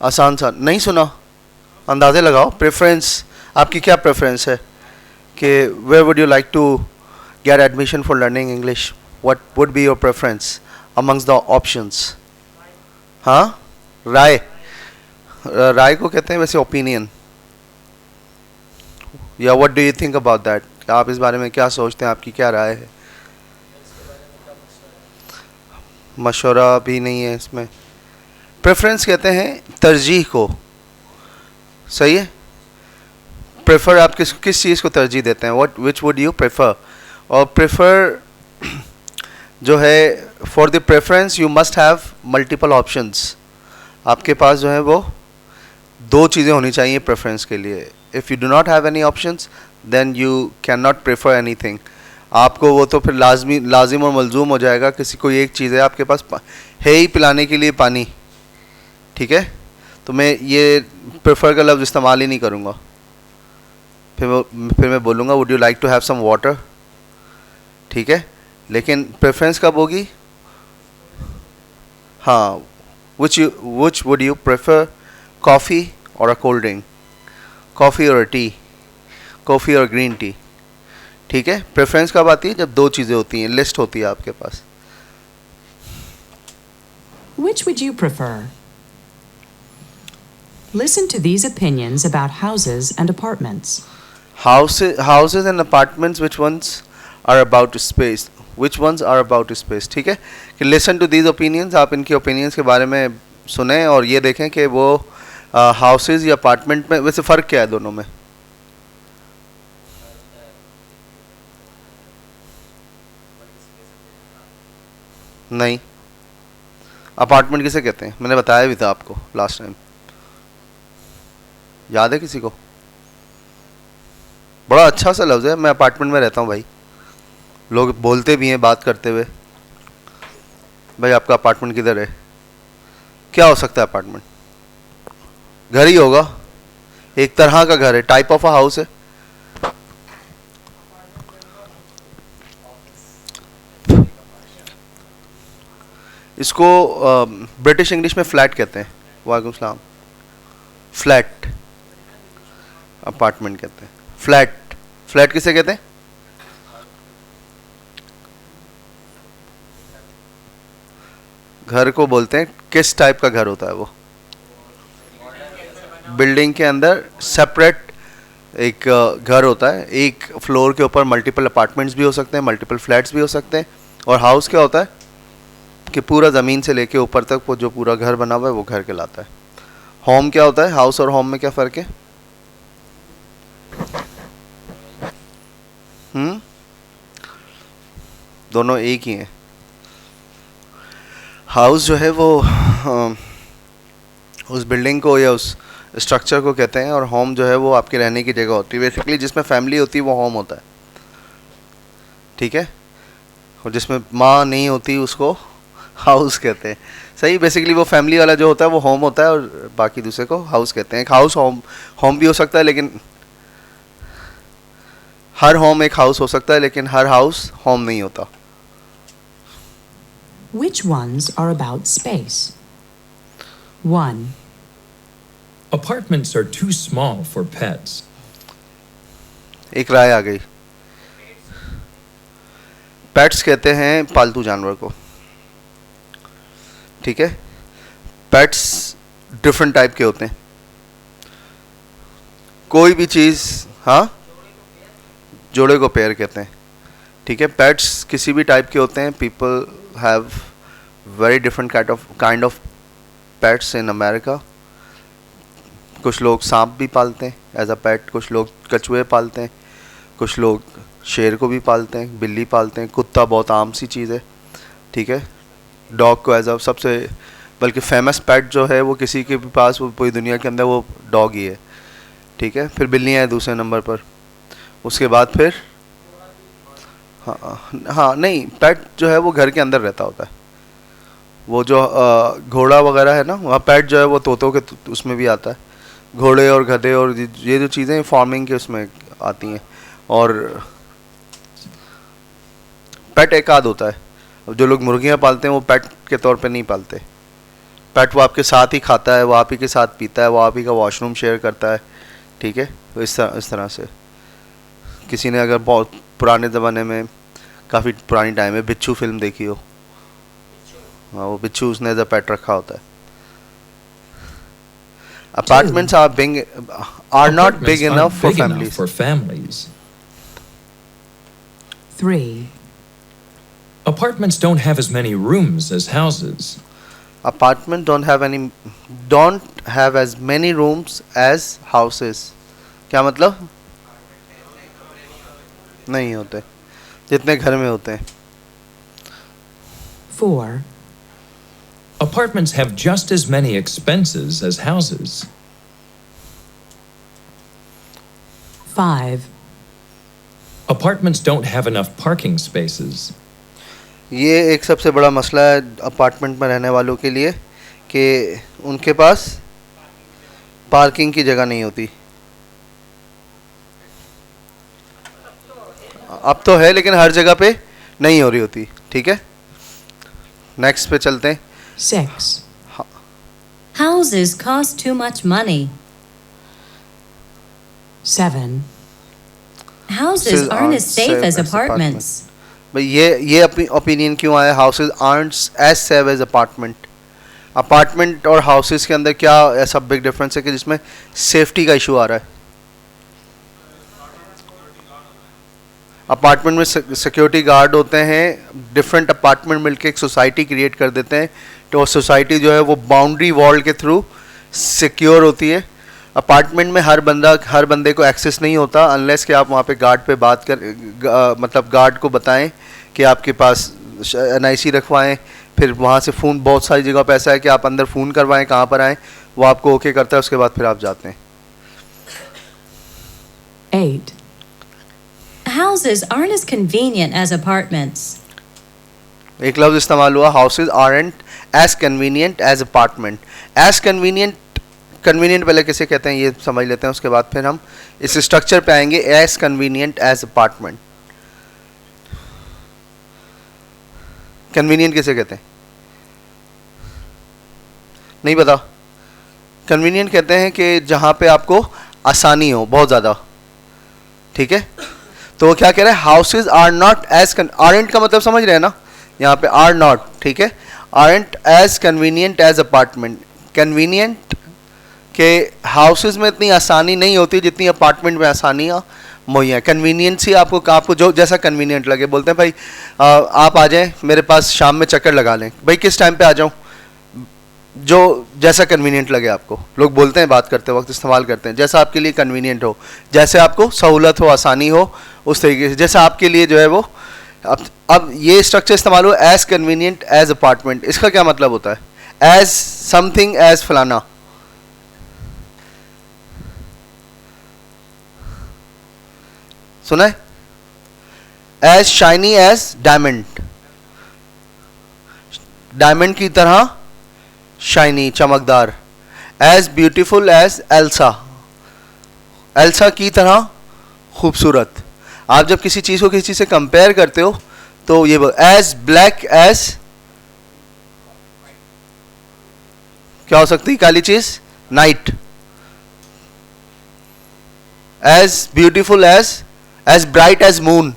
आसान सा नहीं सुना, अंदाजे लगाओ। प्रेफरेंस, आपकी क्या प्रेफरेंस है कि where would you like to get admission for learning English? What would be your preference amongst the options? हाँ, राय, राय को कहते हैं वैसे ओपिनियन, या what do you think about that? आप इस बारे में क्या सोचते हैं, आपकी क्या राय है? मशवरा भी नहीं है इसमें। प्रेफरेंस कहते हैं तरजीह को, सही है। प्रेफर, आप किस चीज़ को तरजीह देते हैं? What which would you prefer? और प्रेफर जो है, for the preference you must have multiple options. आपके पास जो है वो दो चीज़ें होनी चाहिए प्रेफरेंस के लिए। If you do not have any options then you can not prefer anything. आपको वो तो फिर लाजिम और मलजूम हो जाएगा। किसी को एक चीज़ है, आपके पास है ही पिलाने के लिए पानी, ठीक है, तो मैं ये प्रेफर का लफ्ज़ इस्तेमाल ही नहीं करूँगा। फिर मैं बोलूँगा would you like to have some water, ठीक है। लेकिन प्रेफरेंस कब होगी? हाँ, which would you prefer, coffee और अ कोल्ड ड्रिंक, कॉफ़ी और टी, कॉफ़ी और ग्रीन टी, ठीक है। प्रेफरेंस कब आती है? जब दो चीज़ें होती हैं, लिस्ट होती है आपके पास। Which would you prefer? Listen to these opinions about houses and apartments. Houses and apartments, which ones are about space? Which ones are about space? ठीक है, कि listen to these opinions, आप इनके opinions के बारे में सुने और ये देखें कि वो हाउसेज या अपार्टमेंट में वैसे फ़र्क क्या है दोनों में? नहीं, अपार्टमेंट किसे कहते हैं? मैंने बताया भी था आपको लास्ट टाइम, याद है किसी को? बड़ा अच्छा सा लफ्ज़ है। मैं अपार्टमेंट में रहता हूँ भाई, लोग बोलते भी हैं बात करते हुए, भाई आपका अपार्टमेंट किधर है? क्या हो सकता है अपार्टमेंट? घर ही होगा, एक तरह का घर है, टाइप ऑफ अ हाउस है। इसको ब्रिटिश इंग्लिश में फ्लैट कहते हैं। वालेकुम सलाम। फ्लैट अपार्टमेंट कहते हैं। फ्लैट, फ्लैट किसे कहते हैं? घर को बोलते हैं। किस टाइप का घर होता है वो? बिल्डिंग के अंदर सेपरेट एक घर होता है, एक फ्लोर के ऊपर मल्टीपल अपार्टमेंट्स भी हो सकते हैं, मल्टीपल फ्लैट्स भी हो सकते हैं। और हाउस क्या होता है कि पूरा ज़मीन से लेके ऊपर तक वो जो पूरा घर बना हुआ है वो घर कहलाता है। होम क्या होता है? हाउस और होम में क्या फ़र्क है? दोनों एक ही हैं। हाउस जो है वो उस बिल्डिंग को या उस स्ट्रक्चर को कहते हैं, और होम जो है वो आपके रहने की जगह होती है। बेसिकली जिसमें फैमिली होती है वो होम होता है, ठीक है, और जिसमें माँ नहीं होती उसको हाउस कहते हैं। सही, बेसिकली वो फैमिली वाला जो होता है वो होम होता है और बाकी दूसरे को हाउस कहते हैं। एक हाउस होम होम भी हो सकता है, लेकिन हर होम एक हाउस हो सकता है, लेकिन हर हाउस होम नहीं होता। Which ones are about space? 1. Apartments are too small for pets. एक राय आ गई। पेट्स कहते हैं पालतू जानवर को, ठीक है। पेट्स डिफरेंट टाइप के होते हैं, कोई भी चीज़, हाँ, जोड़े को पेयर कहते हैं, ठीक है। पेट्स किसी भी टाइप के होते हैं। People have very different kind of pets in America. कुछ लोग सांप भी पालते हैं एज अ पेट, कुछ लोग कछुए पालते हैं, कुछ लोग शेर को भी पालते हैं, बिल्ली पालते हैं, कुत्ता बहुत आम सी चीज़ है, ठीक है। डॉग को एज अ सबसे बल्कि फेमस पेट जो है वो किसी के भी पास वो पूरी दुनिया के अंदर वो डॉग ही है, ठीक है। फिर बिल्लियाँ हैं दूसरे नंबर पर, उसके बाद फिर हाँ नहीं, पेट जो है वो घर के अंदर रहता होता है। वो जो घोड़ा वगैरह है ना, वहाँ पेट जो है वो तोतों के उसमें भी आता है। घोड़े और गधे और ये जो चीज़ें फार्मिंग के उसमें आती हैं। और पेट एक आध होता है। जो लोग मुर्गियाँ पालते हैं वो पेट के तौर पे नहीं पालते, पेट वो आपके साथ ही खाता है, वो आप ही के साथ पीता है, वो आप ही का वॉशरूम शेयर करता है, ठीक है। तो इस तरह से किसी ने अगर बहुत पुराने ज़माने में, काफ़ी पुरानी टाइम में बिच्छू फिल्म देखी हो, हाँ, वो बिच्छू उसने एज अ पेट रखा होता है। Apartments are not big Apartments enough aren't for big enough families. for families. 3. Apartments don't have as many rooms as houses. Apartment don't have as many rooms as houses. क्या मतलब? नहीं होते जितने घर में होते हैं। 4. Apartments have just as many expenses as houses. 5. Apartments don't have enough parking spaces. ये एक सबसे बड़ा मसला है अपार्टमेंट में रहने वालों के लिए कि उनके पास पार्किंग की जगह नहीं होती। अब तो है लेकिन हर जगह पे नहीं हो रही होती, ठीक है। नेक्स्ट पे चलते हैं। 6. Houses cost too much money. 7. Houses aren't as safe as apartments. भाई ये अपनी ओपिनियन क्यों आया? Houses aren't as safe as apartment. Apartment और हाउसेज के अंदर क्या ऐसा बिग डिफरेंस है कि जिसमें सेफ्टी का इशू आ रहा है? अपार्टमेंट में सिक्योरिटी गार्ड होते हैं, डिफरेंट अपार्टमेंट मिलकर एक सोसाइटी क्रिएट कर देते हैं, तो सोसाइटी जो है वो बाउंड्री वॉल के थ्रू सिक्योर होती है। अपार्टमेंट में हर बंदे को एक्सेस नहीं होता अनलेस कि आप वहाँ पे गार्ड पे बात कर मतलब गार्ड को बताएं कि आपके पास NIC रखवाएं, फिर वहाँ से फ़ोन, बहुत सारी जगह पे ऐसा है कि आप अंदर फ़ोन करवाएं कहाँ पर आएँ, वो आपको ओके करता है, उसके बाद फिर आप जाते हैं। 8. Houses aren't as convenient as apartments. एक लफ्ज़ इस्तेमाल हुआ, houses aren't as convenient as apartment. As convenient पहले किसे कहते हैं ये समझ लेते हैं, उसके बाद फिर हम इस स्ट्रक्चर पे आएंगे। As convenient as apartment, convenient किसे कहते हैं? नहीं पता। कन्वीनियंट कहते हैं कि जहाँ पे आपको आसानी हो बहुत ज़्यादा, ठीक है। तो वो क्या कह रहे हैं? Houses are not as aren't का मतलब समझ रहे हैं ना, यहाँ पे आर नॉट, ठीक है, aren't as convenient as apartment. Convenient के हाउसेज में इतनी आसानी नहीं होती जितनी अपार्टमेंट में आसानियाँ मुहैया। कन्वीनियंस ही आपको जो जैसा कन्वीनियंट लगे। बोलते हैं भाई आप आ जाएं मेरे पास शाम में चक्कर लगा लें, भाई किस टाइम पे आ जाऊं? जो जैसा कन्वीनियंट लगे आपको। लोग बोलते हैं बात करते वक्त, इस्तेमाल करते हैं, जैसा आपके लिए कन्वीनियंट हो, जैसे आपको सहूलत हो, आसानी हो, उस तरीके से, जैसा आपके लिए जो है वो। अब ये स्ट्रक्चर इस्तेमाल हो एज कन्वीनियंट एज अपार्टमेंट। इसका क्या मतलब होता है? एज समथिंग एज फलाना, सुना है? As shiny as diamond, diamond की तरह शाइनी, चमकदार। As beautiful as Elsa, Elsa की तरह खूबसूरत। आप जब किसी चीज़ को किसी चीज़ से कंपेयर करते हो तो ये एज ब्लैक एज, क्या हो सकती है काली चीज़? Night. As beautiful as bright as moon,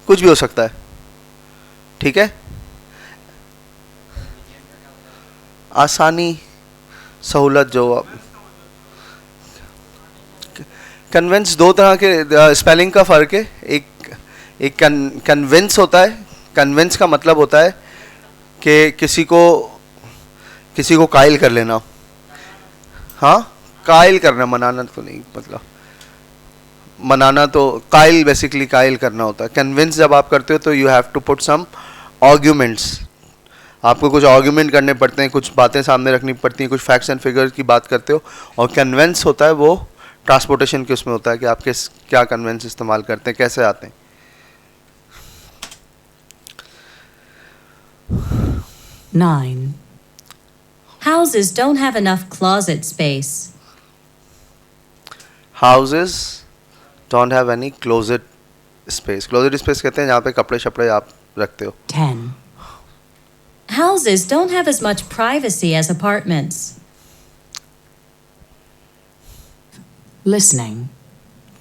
कुछ भी हो सकता है, ठीक है। आसानी, सहूलत। जो कन्विंस, दो तरह के स्पेलिंग का फ़र्क है। एक कन्विंस होता है, कन्विंस का मतलब होता है कि किसी को कायल कर लेना। हाँ, कायल करना, मनाना तो नहीं, मतलब मनाना तो कायल, बेसिकली कायल करना होता है। कन्विंस जब आप करते हो तो you have to put some arguments, आपको कुछ आर्ग्यूमेंट करने पड़ते हैं, कुछ बातें सामने रखनी पड़ती हैं, कुछ फैक्ट्स एंड फिगर्स की बात करते हो। और कन्वेंस होता है वो ट्रांसपोर्टेशन के उसमें होता है कि आप क्या कन्वेंस इस्तेमाल करते हैं, कैसे आते हैं। 9. Houses don't have enough closet space. Houses don't have any closet space. Closet space कहते हैं जहाँ पे कपड़े शपड़े आप रखते हो। 10. houses don't have as much privacy as apartments. Listening.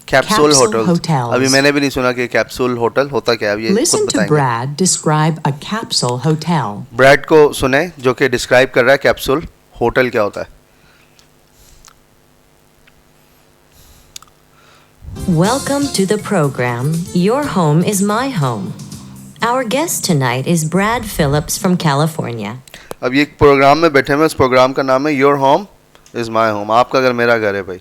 Capsule Capsule hotel, hotels. अभी मैंने भी नहीं सुना कि कैप्सूल होटल होता क्या है, अब ये Listen खुद to बताएंगे। Brad describe a capsule hotel. Brad को सुने जो कि डिस्क्राइब कर रहा है कैप्सूल होटल क्या होता है। Welcome to the program. Your home is my home. Our guest tonight is Brad Phillips from California. अब ये प्रोग्राम में बैठे हैं, उस प्रोग्राम का नाम है your home is my home, आपका घर मेरा घर है भाई।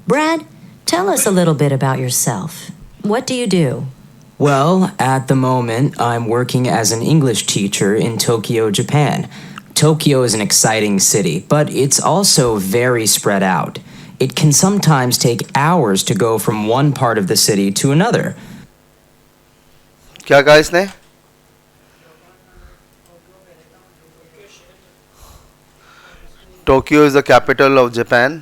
Brad, tell us a little bit about yourself. What do you do? Well, at the moment, I'm working as an English teacher in Tokyo, Japan. Tokyo is an exciting city, but it's also very spread out. It can sometimes take hours to go from one part of the city to another. क्या कहा इसने? Tokyo is the capital of Japan,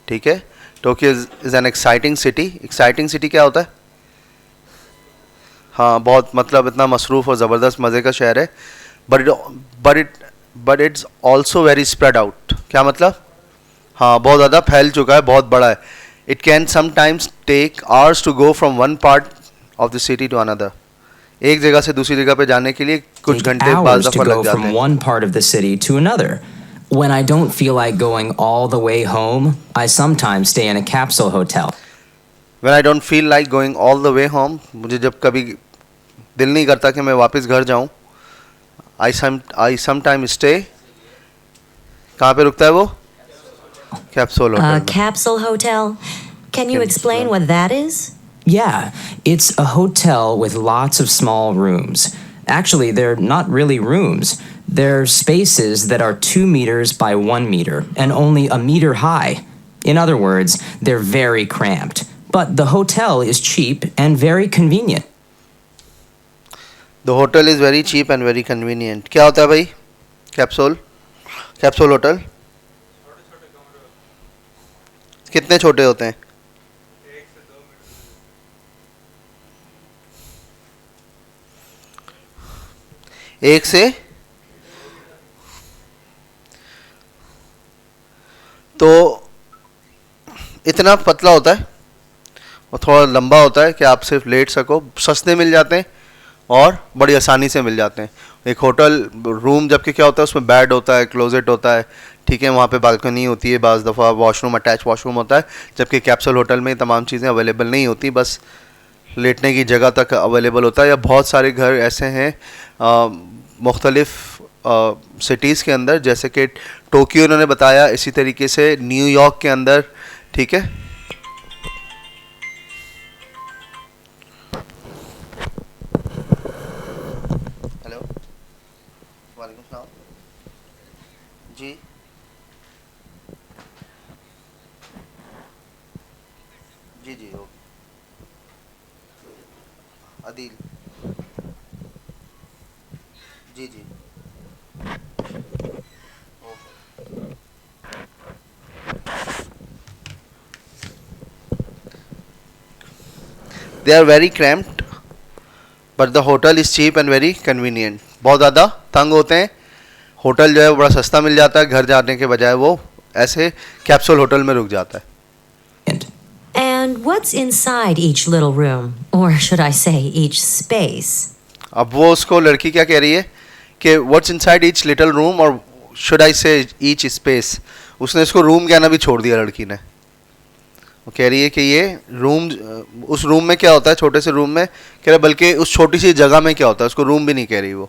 ठीक है। Tokyo is an exciting city. Exciting city क्या होता है? हाँ, बहुत मतलब इतना मसरूफ़ और ज़बरदस्त मज़े का शहर है, but it's also very spread out. क्या मतलब? हाँ, बहुत ज़्यादा फैल चुका है, बहुत बड़ा है। It can sometimes take hours to go from one part of the city to another. एक जगह से दूसरी जगह पे जाने के लिए कुछ Take घंटे बाद hours to दफ़ा go लग जाते from हैं। one part of the city to another. When I don't feel like going all the way home, I sometimes stay in a capsule hotel. When I don't feel like going all the way home, मुझे जब कभी दिल नहीं करता कि मैं वापस घर जाऊं, I sometimes stay। कहाँ पे रुकता है वो? Capsule A hotel. capsule hotel? Can you explain what that is? Yeah, it's a hotel with lots of small rooms. Actually, they're not really rooms. They're spaces that are 2 meters by 1 meter and only a meter high. In other words, they're very cramped. But the hotel is cheap and very convenient. The hotel is very cheap and very convenient। क्या होता है भाई? Capsule hotel कितने छोटे होते हैं? एक से तो इतना पतला होता है और थोड़ा लंबा होता है कि आप सिर्फ लेट सको, सस्ते मिल जाते हैं और बड़ी आसानी से मिल जाते हैं। एक होटल रूम जबकि क्या होता है, उसमें बेड होता है, क्लोजेट होता है, ठीक है, वहाँ पे बालकनी होती है, बाज़ दफ़ा वॉशरूम, अटैच वॉशरूम होता है, जबकि कैप्सूल होटल में तमाम चीज़ें अवेलेबल नहीं होती, बस लेटने की जगह तक अवेलेबल होता है। या बहुत सारे घर ऐसे हैं मुख्तलिफ़ सिटीज़ के अंदर, जैसे कि टोक्यो उन्होंने बताया, इसी तरीके से न्यूयॉर्क के अंदर, ठीक है। हेलो, वालेकुम सलाम जी। जी जी, ओके। अदील जी जी, they are very cramped but the hotel is cheap and very convenient। बहुत ज़्यादा तंग होते हैं, होटल जो है वो बड़ा सस्ता मिल जाता है, घर जाने के बजाय वो ऐसे कैप्सूल होटल में रुक जाता है। And what's inside each little room? Or should I say each space? अब वो उसको लड़की क्या कह रही है कि what's inside each little room, और शुड आई से ईच स्पेस। उसने इसको रूम कहना भी छोड़ दिया लड़की ने। वो कह रही है कि ये रूम, उस रूम में क्या होता है, छोटे से रूम में कह रहा, बल्कि उस छोटी सी जगह में क्या होता है, उसको रूम भी नहीं कह रही वो।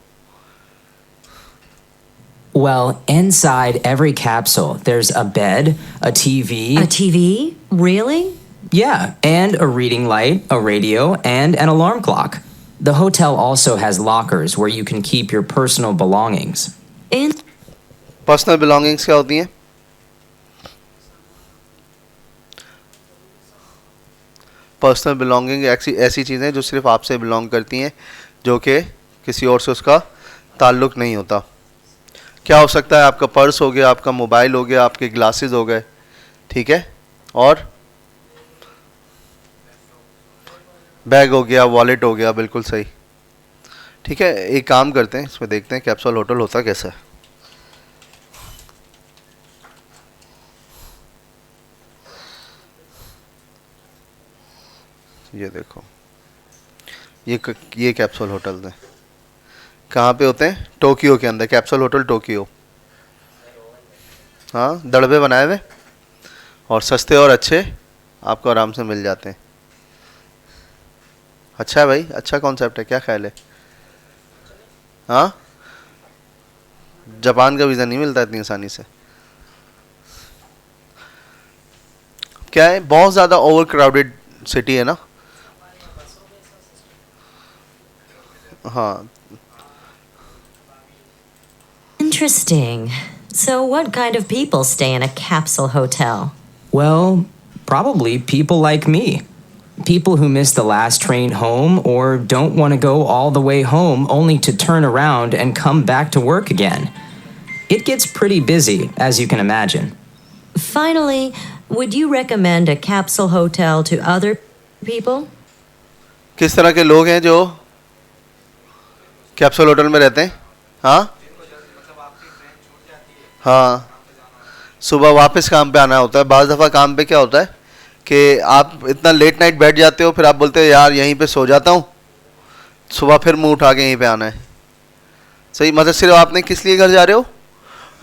Well, inside every capsule, there's a bed, a TV. A TV? Really? Yeah, and a reading light, a radio, and an alarm clock. The hotel also has lockers where you can keep your personal belongings. In personal belongings क्या होती हैं? Personal belonging ऐसी चीज़ें जो सिर्फ आपसे belong करती हैं, जो कि किसी और से उसका ताल्लुक़ नहीं होता। क्या हो सकता है? आपका पर्स हो गया, आपका मोबाइल हो गया, आपके ग्लासेस हो गए, ठीक है, और बैग हो गया, वॉलेट हो गया, बिल्कुल सही, ठीक है, एक काम करते हैं, इसमें देखते हैं कैप्सूल होटल होता कैसा है. ये देखो, ये कैप्सूल होटल है. कहाँ पे होते हैं? टोक्यो के अंदर. Capsule hotel Tokyo. हाँ, दड़बे बनाए हुए और सस्ते और अच्छे आपको आराम से मिल जाते हैं. अच्छा है भाई, अच्छा कॉन्सेप्ट है. क्या ख्याल है? हाँ, जापान का वीज़ा नहीं मिलता इतनी आसानी से. क्या है, बहुत ज़्यादा ओवर क्राउडेड सिटी है ना. हाँ. Interesting. So, what kind of people stay in a capsule hotel? Well, probably people like me. People who miss the last train home or don't want to go all the way home only to turn around and come back to work again. It gets pretty busy, as you can imagine. Finally, would you recommend a capsule hotel to other people? किस तरह के लोग हैं जो capsule hotel में रहते हैं? हाँ हाँ, सुबह वापस काम पे आना होता है. बाज़ दफ़ा काम पे क्या होता है कि आप इतना लेट नाइट बैठ जाते हो, फिर आप बोलते हो यार यहीं पे सो जाता हूँ, सुबह फिर मुंह उठा के यहीं पे आना है. सही, मतलब सिर्फ आपने किस लिए घर जा रहे हो?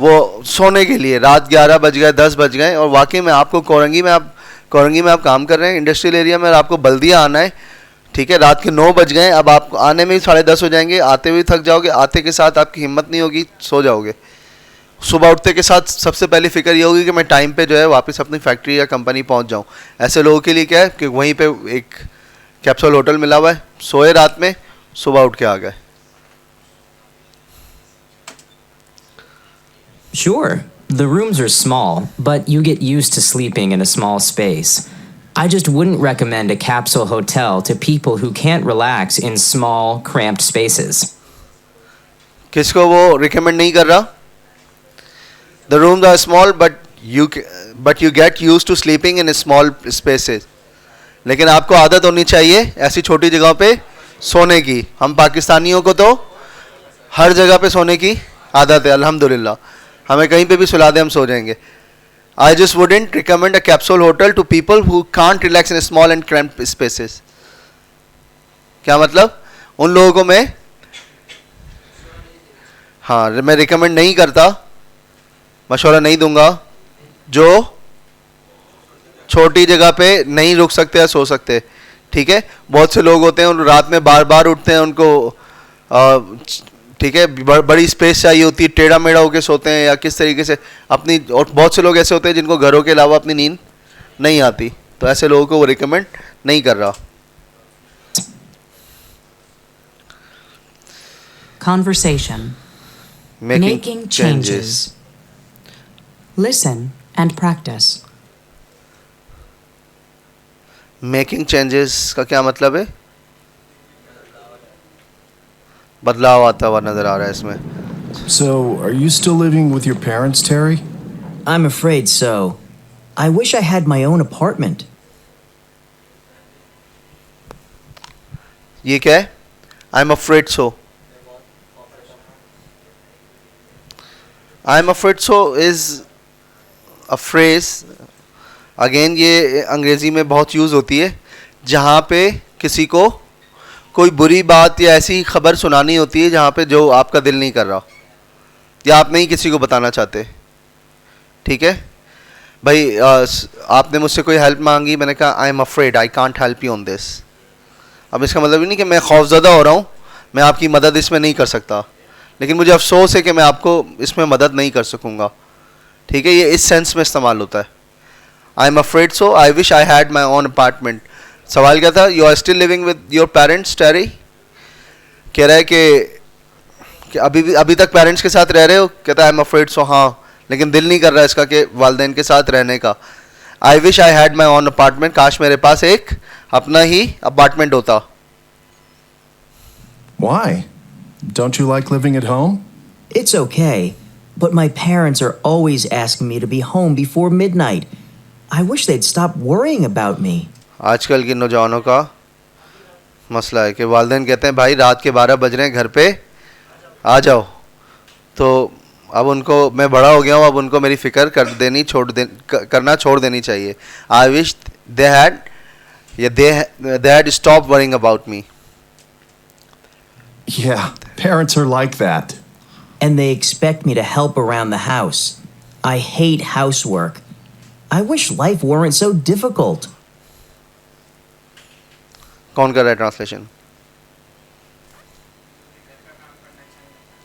वो सोने के लिए. रात 11 बज गए, 10 बज गए, और वाकई में आपको कोरंगी में आप काम कर रहे हैं इंडस्ट्रियल एरिया में, और आपको बल्दिया आना है. ठीक है, रात के 9 बज गए, अब आप आने में ही 10:30 हो जाएंगे, आते हुए थक जाओगे, आते के साथ आपकी हिम्मत नहीं होगी, सो जाओगे. सुबह उठते के साथ सबसे पहली फिक्र ये होगी कि मैं टाइम पे जो है वापस अपनी फैक्ट्री या कंपनी पहुंच जाऊं. ऐसे लोगों के लिए क्या है कि वहीं पे एक कैप्सूल होटल मिला हुआ है, सोए रात में, सुबह उठ के आ गए. Sure, the rooms are small, but you get used to sleeping in a small space. I just wouldn't recommend a capsule hotel to people who can't relax in small, cramped spaces. किसको वो recommend नहीं कर रहा? The rooms are small, but you get used to sleeping in small spaces. लेकिन आपको आदत होनी चाहिए ऐसी छोटी जगहों पे सोने की. हम पाकिस्तानियों को तो हर जगह पे सोने की आदत है, अल्हम्दुलिल्लाह. हमें कहीं पे भी सुला दे हम सो जाएंगे. I just wouldn't recommend a capsule hotel to people who can't relax in small and cramped spaces. क्या मतलब? उन लोगों को मैं रिकमेंड नहीं करता, मशवरा नहीं दूंगा, जो छोटी जगह पे नहीं रुक सकते या सो सकते. ठीक है, बहुत से लोग होते हैं उन रात में बार बार उठते हैं, उनको ठीक है बड़ी स्पेस चाहिए होती है, टेढ़ा मेढ़ा होके सोते हैं या किस तरीके से अपनी. और बहुत से लोग ऐसे होते हैं जिनको घरों के अलावा अपनी नींद नहीं आती, तो ऐसे लोगों को वो रिकमेंड नहीं कर रहा. Conversation. Making changes. Listen and practice. Making changes का क्या मतलब है? बदलाव आता हुआ नजर आ रहा है इसमें. So, are you still living with your parents, Terry? I'm afraid so. I wish I had my own apartment. ये क्या है? I'm afraid so. I'm afraid so is a phrase. Again ये अंग्रेज़ी में बहुत यूज़ होती है जहाँ पे किसी को कोई बुरी बात या ऐसी खबर सुनानी होती है जहाँ पे जो आपका दिल नहीं कर रहा या आप नहीं किसी को बताना चाहते. ठीक है भाई, आपने मुझसे कोई हेल्प मांगी, मैंने कहा आई am afraid I can't help you on this. अब इसका मतलब ही नहीं कि मैं खौफज़दा हो रहा हूँ, मैं आपकी मदद इसमें नहीं कर सकता, लेकिन मुझे अफसोस है कि मैं आपको इसमें मदद नहीं कर सकूँगा. ठीक है, ये इस सेंस में इस्तेमाल होता है. I am afraid so, I wish I had my own apartment. सवाल क्या था? You are still living with your parents Terry? कह रहा है कि अभी तक पेरेंट्स के साथ रह रहे हो? कहता है आई एम अफ्रेड सो, हाँ, लेकिन दिल नहीं कर रहा इसका कि वालिदैन के साथ रहने का. आई wish I had my own apartment, काश मेरे पास एक अपना ही अपार्टमेंट होता. Why? Don't you like living at home? It's okay, but my parents are always asking me to be home before midnight. I wish they'd stop worrying about me. आजकल के नौजवानों का मसला है कि वालिदैन कहते हैं भाई रात के 12 बज रहे हैं, घर पे आ जाओ। तो अब उनको, मैं बड़ा हो गया हूँ, अब उनको मेरी फ़िक्र करना छोड़ देनी चाहिए। I wish they had stop worrying about me. Yeah, parents are like that. And they expect me to help around the house. I hate housework. I wish life weren't so difficult. कौन कर रहा है translation?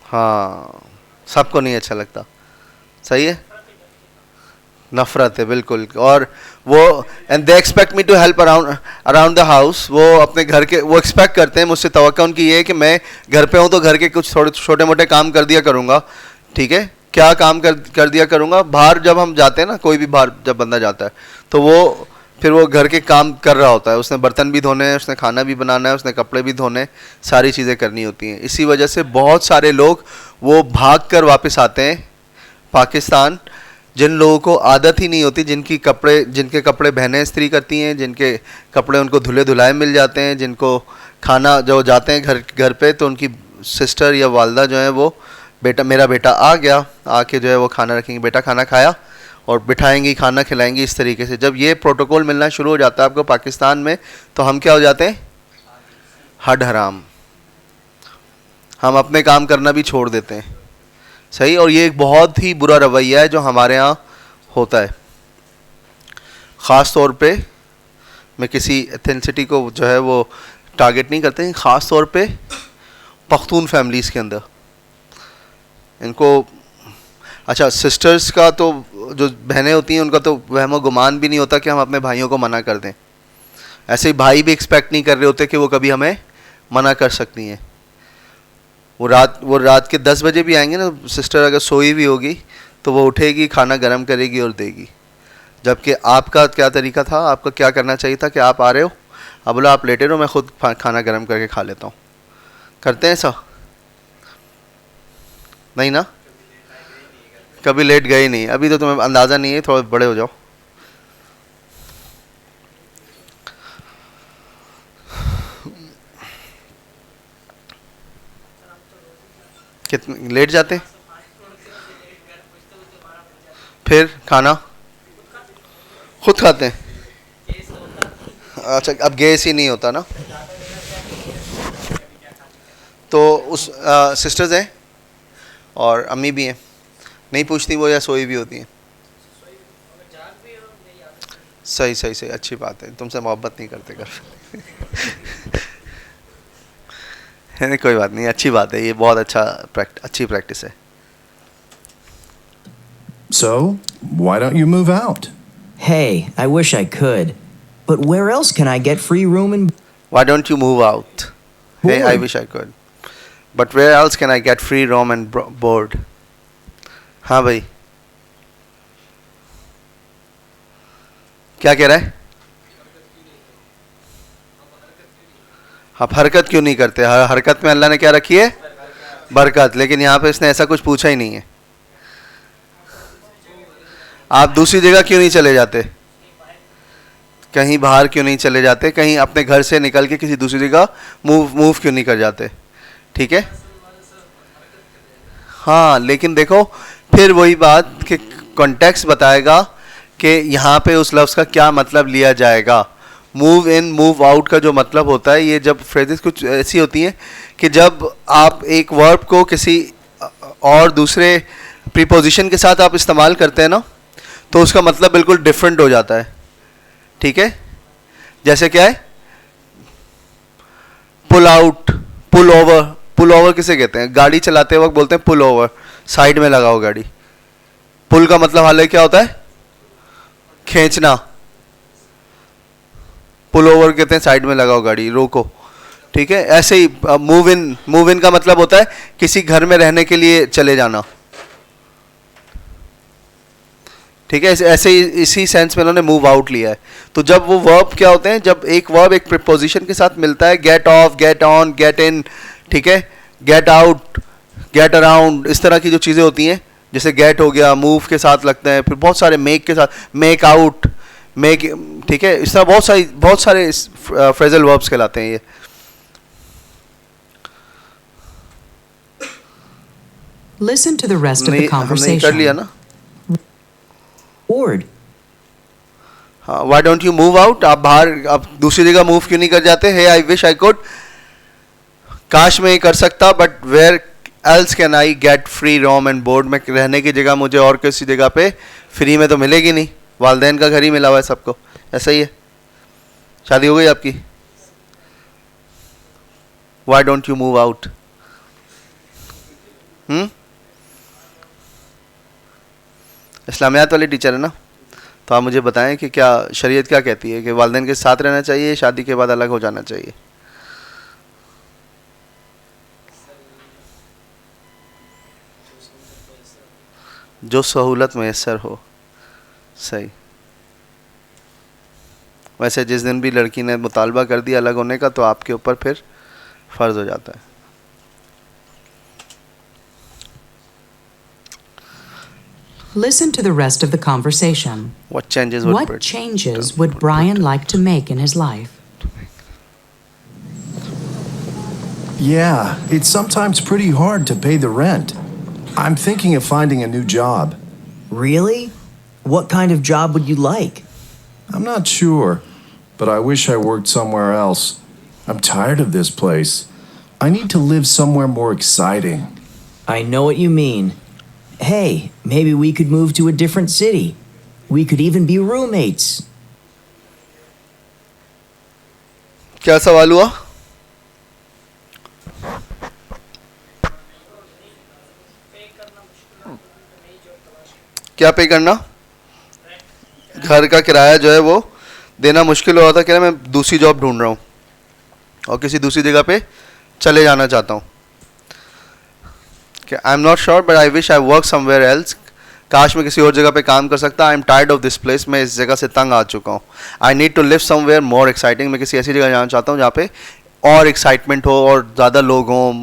हाँ, सबको नहीं अच्छा लगता, सही है, नफरत है बिल्कुल। और वो and they expect me to help around the house. वो अपने घर के, वो एक्सपेक्ट करते हैं मुझसे, तवक्का उनकी ये है कि मैं घर पे हूँ तो घर के कुछ थोड़े छोटे मोटे काम कर दिया करूँगा। ठीक है, क्या काम कर दिया करूँगा? बाहर जब हम जाते हैं ना, कोई भी बाहर जब बंदा जाता है तो वो फिर वो घर के काम कर रहा होता है, उसने बर्तन भी धोने हैं, उसने खाना भी बनाना है, उसने कपड़े भी धोने, सारी चीज़ें करनी होती हैं। इसी वजह से बहुत सारे लोग वो भाग कर वापस आते हैं पाकिस्तान, जिन लोगों को आदत ही नहीं होती, जिनके कपड़े बहनें इस्त्री करती हैं, जिनके कपड़े उनको धुले धुलाए मिल जाते हैं, जिनको खाना जो जाते हैं घर पे तो उनकी सिस्टर या वालदा जो है वो, बेटा मेरा बेटा आ गया, आके जो है वो खाना रखेंगे, बेटा खाना खाया, और बिठाएंगी, खाना खिलाएंगी। इस तरीके से जब ये प्रोटोकॉल मिलना शुरू हो जाता है आपको पाकिस्तान में, तो हम क्या हो जाते हैं? हड हराम, हम अपने काम करना भी छोड़ देते हैं। सही, और ये एक बहुत ही बुरा रवैया है जो हमारे यहाँ होता है। ख़ास तौर पे मैं किसी एथेंसिटी को जो है वो टारगेट नहीं करते, ख़ास तौर पे पख्तून फैमिलीज़ के अंदर इनको, अच्छा सिस्टर्स का तो, जो बहनें होती हैं उनका तो वहम गुमान भी नहीं होता कि हम अपने भाइयों को मना कर दें। ऐसे ही भाई भी एक्सपेक्ट नहीं कर रहे होते कि वो कभी हमें मना कर सकती हैं। वो रात के 10 बजे भी आएंगे ना, सिस्टर अगर सोई भी होगी तो वो उठेगी, खाना गर्म करेगी और देगी। जबकि आपका क्या तरीका था, आपका क्या करना चाहिए था कि आप आ रहे हो, अब बोला आप लेटे रहो, मैं खुद खाना गर्म करके खा लेता हूँ। करते हैं ऐसा? नहीं ना, कभी लेट गए नहीं। अभी तो तुम्हें अंदाज़ा नहीं है, थोड़े बड़े हो जाओ। कितने लेट जाते? फिर खाना खुद खाते हैं? अच्छा, अब गैस ही नहीं होता ना, तो उस सिस्टर्स हैं और अम्मी भी हैं, नहीं पूछती वो, या सोई भी होती हैं? सही, अच्छी बात है, तुमसे मोहब्बत नहीं करते कर नहीं, कोई बात नहीं, अच्छी बात है, ये बहुत अच्छी प्रैक्टिस है। So, why don't you move out? Hey, I wish I could. But where else can I get free room and Why don't you move out? Hey, I wish I could. But where else can I get free room and board? हाँ भाई, क्या कह रहा है? आप हरकत क्यों नहीं करते? हरकत में अल्लाह ने क्या रखी है? बरकत। लेकिन यहाँ पे इसने ऐसा कुछ पूछा ही नहीं है। आप दूसरी जगह क्यों नहीं चले जाते? कहीं बाहर क्यों नहीं चले जाते? कहीं अपने घर से निकल के किसी दूसरी जगह मूव क्यों नहीं कर जाते? ठीक है, हाँ, लेकिन देखो फिर वही बात कि कॉन्टेक्स्ट बताएगा कि यहाँ पे उस लफ्ज़ का क्या मतलब लिया जाएगा। मूव इन मूव आउट का जो मतलब होता है, ये जब फ्रेजेस कुछ ऐसी होती हैं कि जब आप एक वर्ब को किसी और दूसरे प्रीपोजिशन के साथ आप इस्तेमाल करते हैं ना, तो उसका मतलब बिल्कुल डिफरेंट हो जाता है। ठीक है, जैसे क्या है? Pull out, pull over. Pull over किसे कहते हैं? गाड़ी चलाते वक्त बोलते हैं पुल ओवर, साइड में लगाओ गाड़ी। पुल का मतलब हालांकि क्या होता है? खींचना। पुल ओवर कहते हैं साइड में लगाओ गाड़ी, रोको। ठीक है, ऐसे ही मूव इन का मतलब होता है किसी घर में रहने के लिए चले जाना। ठीक है, ऐसे ही इसी सेंस में उन्होंने मूव आउट लिया है। तो जब वो वर्ब क्या होते हैं, जब एक वर्ब एक प्रीपोजिशन के साथ मिलता है, get off, get on, get in, ठीक है, गेट आउट, गेट अराउंड, इस तरह की जो चीज़ें होती हैं, जैसे गेट हो गया, मूव के साथ लगता है, फिर बहुत सारे मेक के साथ, मेक आउट, मेक, ठीक है, इस तरह बहुत सारे फ्रेजल वर्ब्स कहलाते हैं ये। Listen to the rest of the नहीं, हमने कर लिया conversation. ना. Bored. हाँ, why don't you move out? आप बाहर, आप दूसरी जगह मूव क्यों नहीं कर जाते? Hey, I wish I could. काश मैं ये कर सकता, but where else can I get free roam and board? में रहने की जगह मुझे और किसी जगह पे फ्री में तो मिलेगी नहीं. वालदेन का घर ही मिला हुआ है सबको. ऐसा ही है. शादी हो गई आपकी? Why don't you move out? इस्लामियात वाले टीचर है ना, तो आप मुझे बताएं कि क्या शरीयत क्या कहती है कि वालिदैन के साथ रहना चाहिए, शादी के बाद अलग हो जाना चाहिए? जो सहूलत मैसर हो. सही. वैसे जिस दिन भी लड़की ने मुतालबा कर दिया अलग होने का, तो आपके ऊपर फिर फ़र्ज हो जाता है. Listen to the rest of the conversation. What changes would What changes would Brian like to make in his life? Yeah, it's sometimes pretty hard to pay the rent. I'm thinking of finding a new job. Really? What kind of job would you like? I'm not sure, but I wish I worked somewhere else. I'm tired of this place. I need to live somewhere more exciting. I know what you mean. Hey, maybe we could move to a different city. We could even be roommates. क्या सवाल हुआ? क्या पे करना? घर का किराया जो है वो देना मुश्किल हो रहा था. कह रहा मैं दूसरी जॉब ढूंढ रहा हूँ और किसी दूसरी जगह पे चले जाना चाहता हूँ. I am not sure but I wish I work somewhere else. काश मैं किसी और जगह पे काम कर सकता. I am tired of this place. मैं इस जगह से तंग आ चुका हूँ. I need to live somewhere more exciting. मैं किसी ऐसी जगह जाना चाहता हूँ जहाँ पे और एक्साइटमेंट हो और ज़्यादा लोग हों,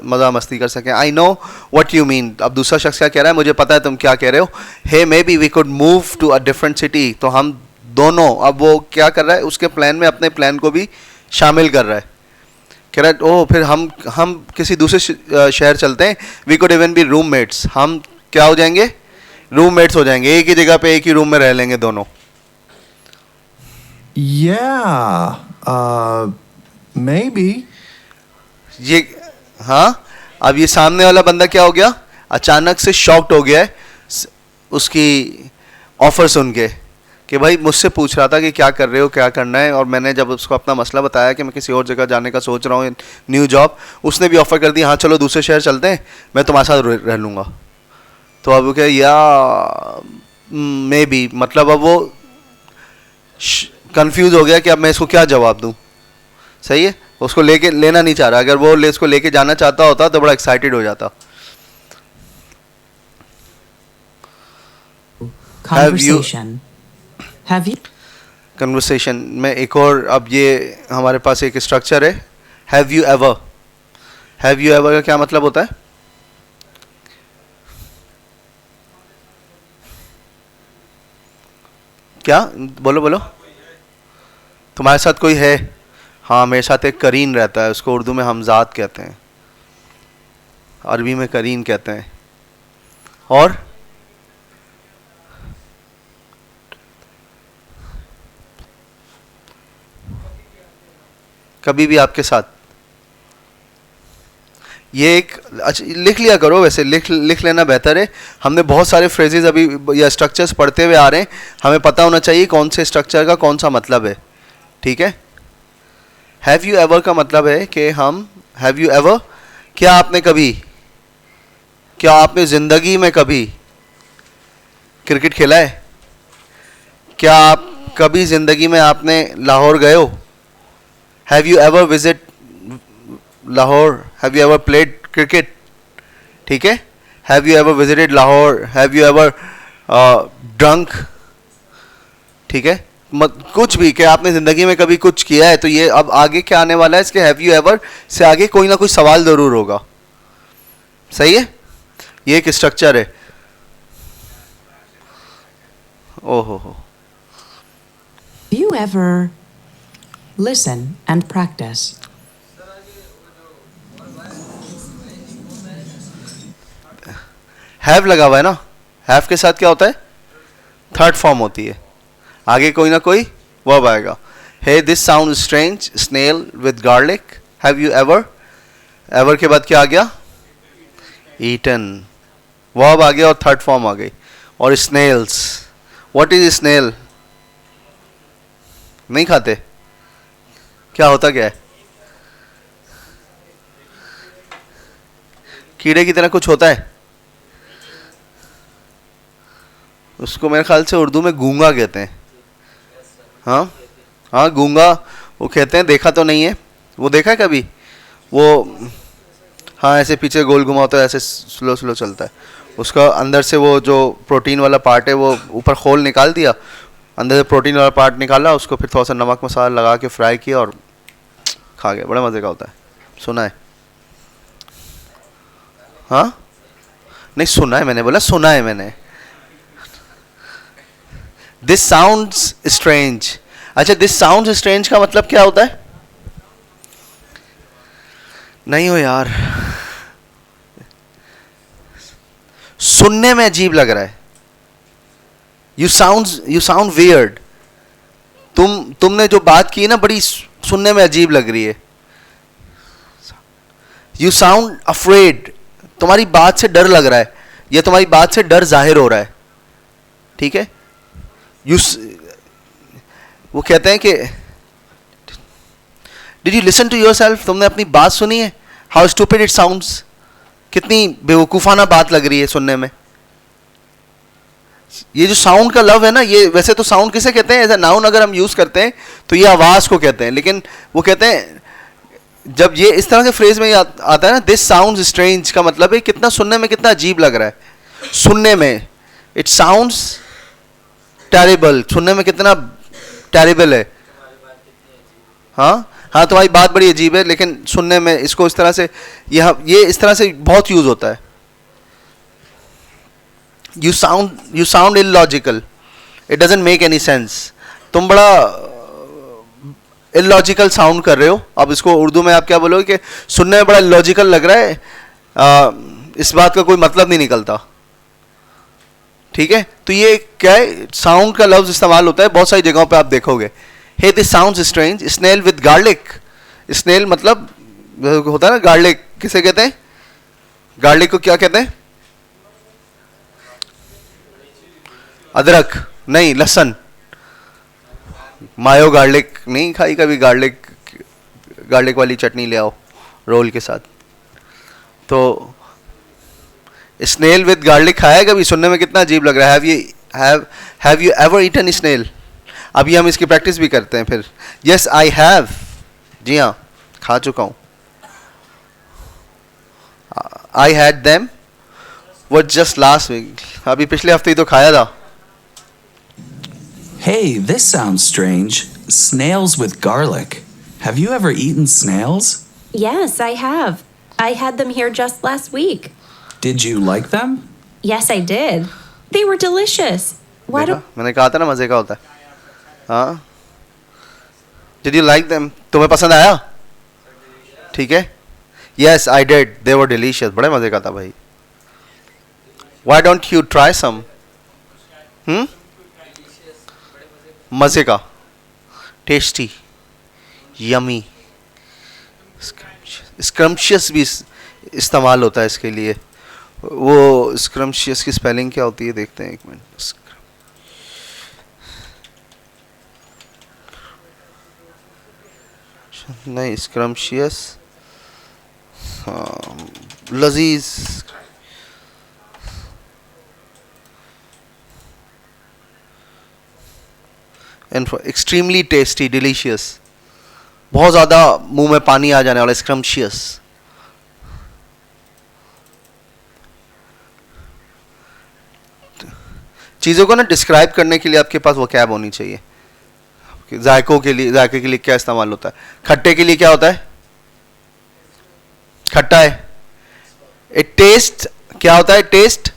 मज़ा मस्ती कर सकें. I know what you mean. अब दूसरा शख्स क्या कह रहा है, मुझे पता है तुम क्या कह रहे हो. Hey maybe we could move to a different city. तो हम दोनों, अब वो क्या कर रहा है, उसके प्लान में अपने प्लान को भी शामिल कर रहा है. कह रहा है ओह फिर हम किसी दूसरे शहर चलते हैं. We could even be roommates. हम क्या हो जाएंगे? रूममेट्स हो जाएंगे. एक ही जगह पे एक ही रूम में रह लेंगे दोनों. Yeah, maybe. ये हाँ. अब ये सामने वाला बंदा क्या हो गया, अचानक से शॉक्ड हो गया है उसकी ऑफर सुन के कि भाई मुझसे पूछ रहा था कि क्या कर रहे हो, क्या करना है. और मैंने जब उसको अपना मसला बताया कि मैं किसी और जगह जाने का सोच रहा हूँ, न्यू जॉब, उसने भी ऑफ़र कर दी हाँ चलो दूसरे शहर चलते हैं, मैं तुम्हारे साथ रह लूँगा. तो अब वो क्या, या मे बी, मतलब अब वो कंफ्यूज हो गया कि अब मैं इसको क्या जवाब दूँ. सही है. उसको लेना नहीं चाह रहा. अगर वो इसको लेके जाना चाहता होता तो बड़ा एक्साइटेड हो जाता. Conversation. Have you? कन्वर्सेशन में एक और, अब ये हमारे पास एक स्ट्रक्चर है. Have you ever. Have you ever का क्या मतलब होता है? क्या बोलो बोलो. तुम्हारे साथ कोई है? हाँ मेरे साथ एक करीन रहता है. उसको उर्दू में हमजाद कहते हैं, अरबी में करीन कहते हैं. और कभी भी आपके साथ. ये एक अच्छा लिख लिया करो. वैसे लिख लेना बेहतर है. हमने बहुत सारे फ्रेजेस अभी या स्ट्रक्चर्स पढ़ते हुए आ रहे हैं. हमें पता होना चाहिए कौन से स्ट्रक्चर का कौन सा मतलब है. ठीक है. हैव यू एवर का मतलब है कि हम, हैव यू एवर, क्या आपने ज़िंदगी में कभी क्रिकेट खेला है? क्या आप कभी ज़िंदगी में आपने लाहौर गए हो? Have you ever visit Lahore? Have you ever played cricket? ठीक है. Have you ever visited Lahore? Have you ever drunk? ठीक है. कुछ भी कि आपने ज़िंदगी में कभी कुछ किया है. तो ये अब आगे क्या आने वाला है, इसके हैव यू एवर से आगे कोई ना कोई सवाल ज़रूर होगा. सही है. ये एक स्ट्रक्चर है. ओहो. Do you ever listen and practice? Have लगा हुआ है ना, हैव के साथ क्या होता है, थर्ड फॉर्म होती है, आगे कोई ना कोई वर्ब आएगा. Hey this sound strange, snail with garlic. Have you ever, ever के बाद क्या आ गया, ईटन, वर्ब आ गया और थर्ड फॉर्म आ गई. और स्नेल्स, व्हाट इज स्नेल, नहीं खाते, क्या होता क्या है, कीड़े की तरह कुछ होता है. उसको मेरे ख्याल से उर्दू में गूंगा कहते हैं. हाँ हाँ गूंगा वो कहते हैं, देखा तो नहीं है, वो देखा है कभी, वो हाँ ऐसे पीछे गोल घुमाता है, ऐसे स्लो स्लो चलता है, उसका अंदर से वो जो प्रोटीन वाला पार्ट है वो ऊपर खोल निकाल दिया, अंदर से प्रोटीन वाला पार्ट निकाला, उसको फिर थोड़ा सा नमक मसाला लगा के फ्राई किया और खा गया, बड़ा मज़े का होता है. सुना है? हाँ नहीं सुना है, मैंने बोला सुना है मैंने. This sounds strange. अच्छा दिस साउंड्स स्ट्रेंज का मतलब क्या होता है? नहीं हो यार, सुनने में अजीब लग रहा है. You sound weird. तुमने जो बात की ना बड़ी सुनने में अजीब लग रही है. You sound afraid. तुम्हारी बात से डर लग रहा है, या तुम्हारी बात से डर जाहिर हो रहा है. ठीक है, वो कहते हैं कि did you listen to yourself, तुमने अपनी बात सुनी है, हाउ स्टूपिड इट साउंड्स, कितनी बेवकूफ़ाना बात लग रही है सुनने में. ये जो साउंड का लव है ना, ये वैसे तो साउंड किसे कहते हैं, एज अ नाउन अगर हम यूज़ करते हैं तो ये आवाज़ को कहते हैं, लेकिन वो कहते हैं जब ये इस तरह के फ्रेज में आता है ना, दिस साउंड्स स्ट्रेंज का मतलब है कितना सुनने में कितना अजीब लग रहा है. सुनने में इट साउंड्स टेरिबल, सुनने में कितना टेरिबल है. हाँ हाँ तुम्हारी बात बड़ी अजीब है, लेकिन सुनने में इसको इस तरह से, ये इस तरह से बहुत यूज होता है. You sound illogical, it doesn't make any sense. तुम बड़ा इलॉजिकल साउंड कर रहे हो. अब इसको उर्दू में आप क्या बोलोगे कि सुनने में बड़ा इलॉजिकल लग रहा है, इस बात का कोई मतलब नहीं निकलता. ठीक है, तो ये क्या है, साउंड का लफ्ज इस्तेमाल होता है बहुत सारी जगहों पे आप देखोगे. Hey this sounds strange, snail with garlic. Snail मतलब होता है ना गार्लिक, किसे कहते हैं, गार्लिक को क्या कहते हैं, अदरक नहीं, लहसुन. मायो गार्लिक नहीं खाई कभी, गार्लिक वाली चटनी ले आओ रोल के साथ. तो स्नेल विद गार्लिक खाया है कभी, सुनने में कितना अजीब लग रहा है. Have you ever eaten snail. अभी हम इसकी प्रैक्टिस भी करते हैं फिर. यस आई हैव, जी हाँ खा चुका हूँ. आई हैड देम वो जस्ट लास्ट वीक, अभी पिछले हफ्ते ही तो खाया था. Hey, this sounds strange. Snails with garlic. Have you ever eaten snails? Yes, I have. I had them here just last week. Did you like them? Yes, I did. They were delicious. Why देखा? do मैंने कहा था ना मजे का होता है. हाँ, Did you like them? तुम्हें पसंद आया? ठीक है. Yes, I did. They were delicious. बड़े मजे का था भाई. Why don't you try some? मजे का, टेस्टी, यमी, स्क्रम्शियस भी इस्तेमाल होता है इसके लिए. वो स्क्रम्शियस की स्पेलिंग क्या होती है देखते हैं एक मिनट. नहीं स्क्रम्शियस, हाँ लजीज, एंड एक्सट्रीमली टेस्टी, डिलीशियस, बहुत ज़्यादा मुंह में पानी आ जाने वाला, स्क्रम्शियस. चीज़ों को ना डिस्क्राइब करने के लिए आपके पास वोकैब होनी चाहिए. जायकों के लिए, जायके के लिए क्या इस्तेमाल होता है, खट्टे के लिए क्या होता है, खट्टा है. इट टेस्ट, क्या होता है taste,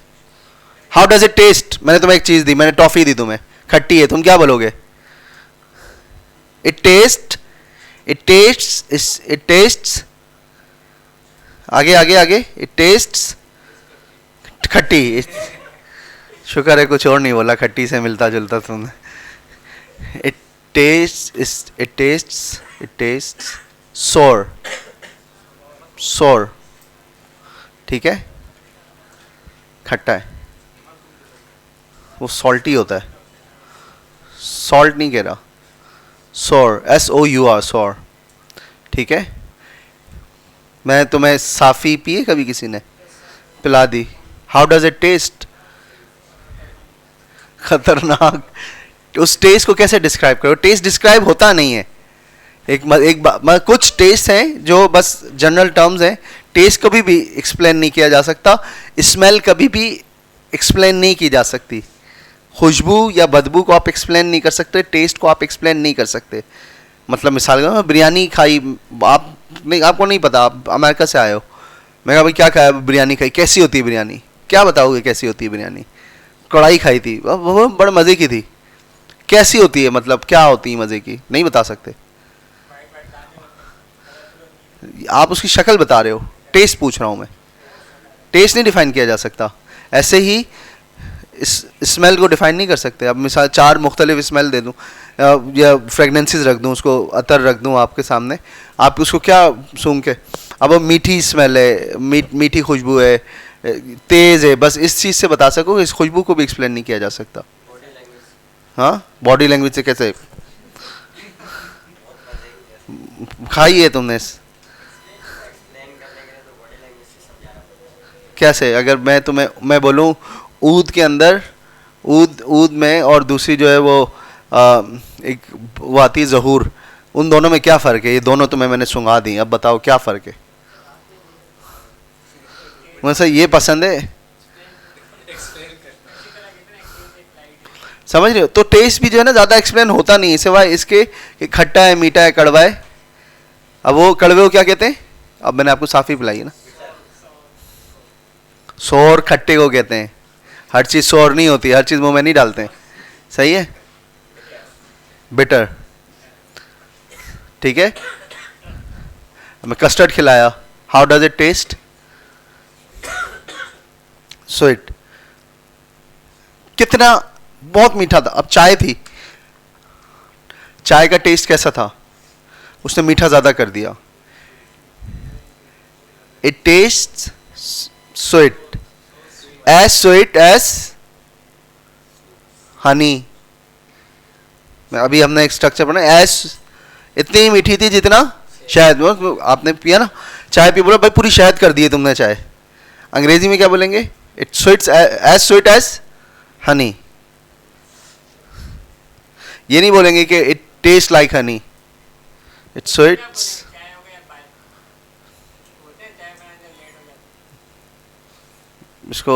how does it taste. मैंने तुम्हें एक चीज़ दी, मैंने टॉफ़ी दी तुम्हें, खट्टी है, तुम क्या बोलोगे, इट टेस्ट, इट टेस्ट्स, आगे आगे आगे, इट टेस्ट्स खट्टी, शुक्र है कुछ और नहीं बोला, खट्टी से मिलता जुलता तुमने. It tastes sour. ठीक है, खट्टा है, वो सॉल्टी होता है. सॉल्ट नहीं कह रहा, sour, SOUR, sour. ठीक है. मैं तुम्हें साफ़ी पिए कभी किसी ने पिला दी, हाउ डज इट टेस्ट? खतरनाक. उस टेस्ट को कैसे डिस्क्राइब करो? टेस्ट डिस्क्राइब होता नहीं है. कुछ टेस्ट हैं जो बस जनरल टर्म्स हैं. टेस्ट कभी भी एक्सप्लेन नहीं किया जा सकता. स्मेल कभी भी एक्सप्लेन नहीं की जा सकती. खुशबू या बदबू को आप एक्सप्लेन नहीं कर सकते, टेस्ट को आप एक्सप्लेन नहीं कर सकते. मतलब मिसाल का, बिरयानी खाई, आपको नहीं पता, आप अमेरिका से आए हो, मैं कहा भाई क्या खाया? बिरयानी खाई. कैसी होती है बिरयानी? क्या बताओगे कैसी होती है बिरयानी? कढ़ाई खाई थी, वो बड़े मज़े की थी. कैसी होती है, मतलब क्या होती है मज़े की? नहीं बता सकते. आप उसकी शक्ल बता रहे हो, टेस्ट पूछ रहा हूँ मैं. टेस्ट नहीं डिफाइन किया जा सकता. ऐसे ही स्मेल को डिफाइन नहीं कर सकते. अब मिसाल 4 मुख्तलिफ स्मेल दे दूँ या फ्रेगनेंसीज रख दूँ, उसको अतर रख दूँ आपके सामने, आप उसको क्या सूंघ के, अब वो मीठी स्मेल है, मीठी खुशबू है, तेज़ है, बस इस चीज़ से बता सको. इस खुशबू को भी एक्सप्लेन नहीं किया जा सकता. हाँ, बॉडी लैंग्वेज से कैसे? खाई है तुमने कैसे? अगर मैं बोलूँ ऊद के अंदर, ऊद में, और दूसरी जो है वो एक वो आती है ज़हूर, उन दोनों में क्या फ़र्क है? ये दोनों तुम्हें मैंने सुंघा दी, अब बताओ क्या फ़र्क है? मुझे ये पसंद है, समझ रहे हो? तो टेस्ट भी जो है ना ज़्यादा एक्सप्लेन होता नहीं है, सिवाय इसके कि खट्टा है, मीठा है, कड़वा है. अब वो कड़वे को क्या कहते हैं? अब मैंने आपको साफ़ी पिलाई है ना. सोर खट्टे को कहते हैं. हर चीज़ सोर नहीं होती, हर चीज़ मुंह में नहीं डालते हैं. सही है. बिटर. ठीक है. मैं कस्टर्ड खिलाया, how does it test? Sweet. कितना बहुत मीठा था. अब चाय थी, चाय का टेस्ट कैसा था? उसने मीठा ज़्यादा कर दिया. It taste sweet, as sweet as honey. अभी हमने एक स्ट्रक्चर बना, as इतनी मीठी थी जितना शहद. आपने पिया ना चाय, पी, बोला भाई पूरी शहद कर दी है तुमने चाय. अंग्रेजी में क्या बोलेंगे? It sweet as sweet as honey. ये नहीं बोलेंगे कि it taste like Honey. It sweets. इसको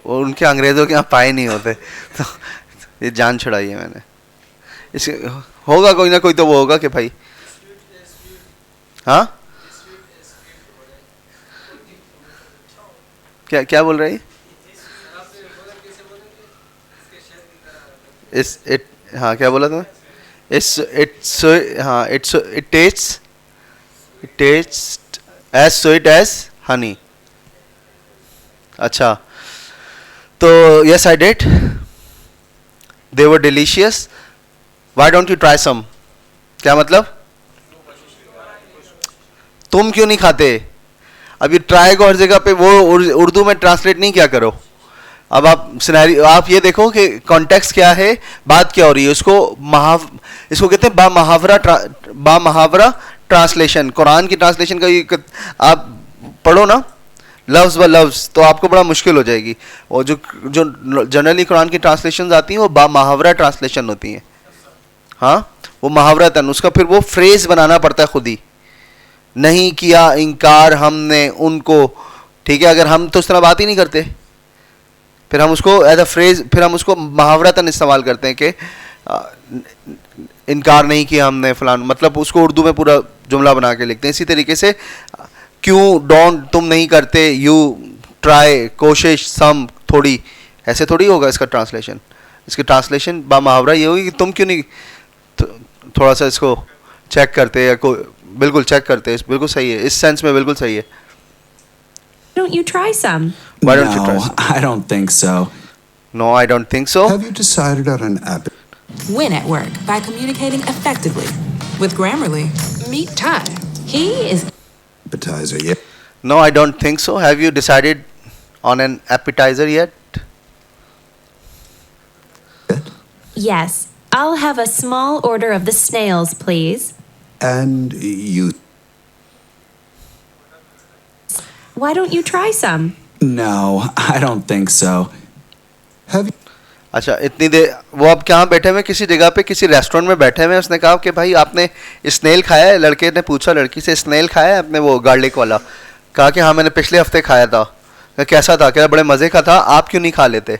उनके अंग्रेज़ों के यहाँ पाए नहीं होते, तो ये जान छुड़ाई है मैंने. इसे होगा कोई ना कोई तो वो होगा कि भाई, हाँ क्या क्या बोल रही? इस इट, हाँ क्या बोला तुम्हें? इट्स हाँ it's it taste as sweet as honey. अच्छा, तो yes I did. They were delicious. Why don't you try some? क्या मतलब? तुम क्यों नहीं खाते? अभी ट्राई को हर जगह पे वो उर्दू में ट्रांसलेट नहीं किया करो. अब आप सिनेरियो, आप ये देखो कि कॉन्टेक्स्ट क्या है, बात क्या हो रही है. इसको कहते हैं बामहावरा ट्रांसलेशन. कुरान की ट्रांसलेशन का आप पढ़ो ना लफ्ज़ व लफ्ज़, तो आपको बड़ा मुश्किल हो जाएगी. और जो जनरली कुरान की ट्रांसलेशन आती हैं वो बामहावरा ट्रांसलेशन होती हैं. हाँ, वो मुहावरतन उसका फिर वो फ्रेज बनाना पड़ता है खुद ही. नहीं किया इनकार हमने उनको. ठीक है, अगर हम तो उस तरह बात ही नहीं करते, फिर हम उसको एज अ फ्रेज, फिर हम उसको मुहावरतन इस्तेमाल करते हैं कि इनकार नहीं किया हमने फलान, मतलब उसको उर्दू में पूरा जुमला बना के लिखते हैं. इसी तरीके से क्यों, डोंट, तुम नहीं करते, यू, ट्राई, कोशिश, सम, थोड़ी, ऐसे थोड़ी होगा इसका ट्रांसलेशन. इसकी ट्रांसलेशन बामुहावरा ये होगी कि तुम क्यों नहीं थोड़ा सा इसको चेक करते, या बिल्कुल चेक करते. बिल्कुल सही है, इस सेंस में बिल्कुल सही है. don't you try some? Why don't you try No, some? I don't think so. No, I don't think so. Have you decided on an Win at work by communicating effectively. With Grammarly, meet Ty. He is appetizer yet? No, I don't think so. Have you decided on an appetizer yet? Yes. I'll have a small order of the snails, please. And you Why don't you try some? No, I don't think so. have you अच्छा, इतनी देर वो अब कहाँ बैठे हुए, किसी जगह पे किसी रेस्टोरेंट में बैठे हुए हैं। उसने कहा कि भाई आपने स्नेल खाया है? लड़के ने पूछा लड़की से, स्नेल खाया है आपने, वो गार्लिक वाला? कहा कि हाँ मैंने पिछले हफ्ते खाया था। कैसा था? कह रहा बड़े मज़े का था, आप क्यों नहीं खा लेते?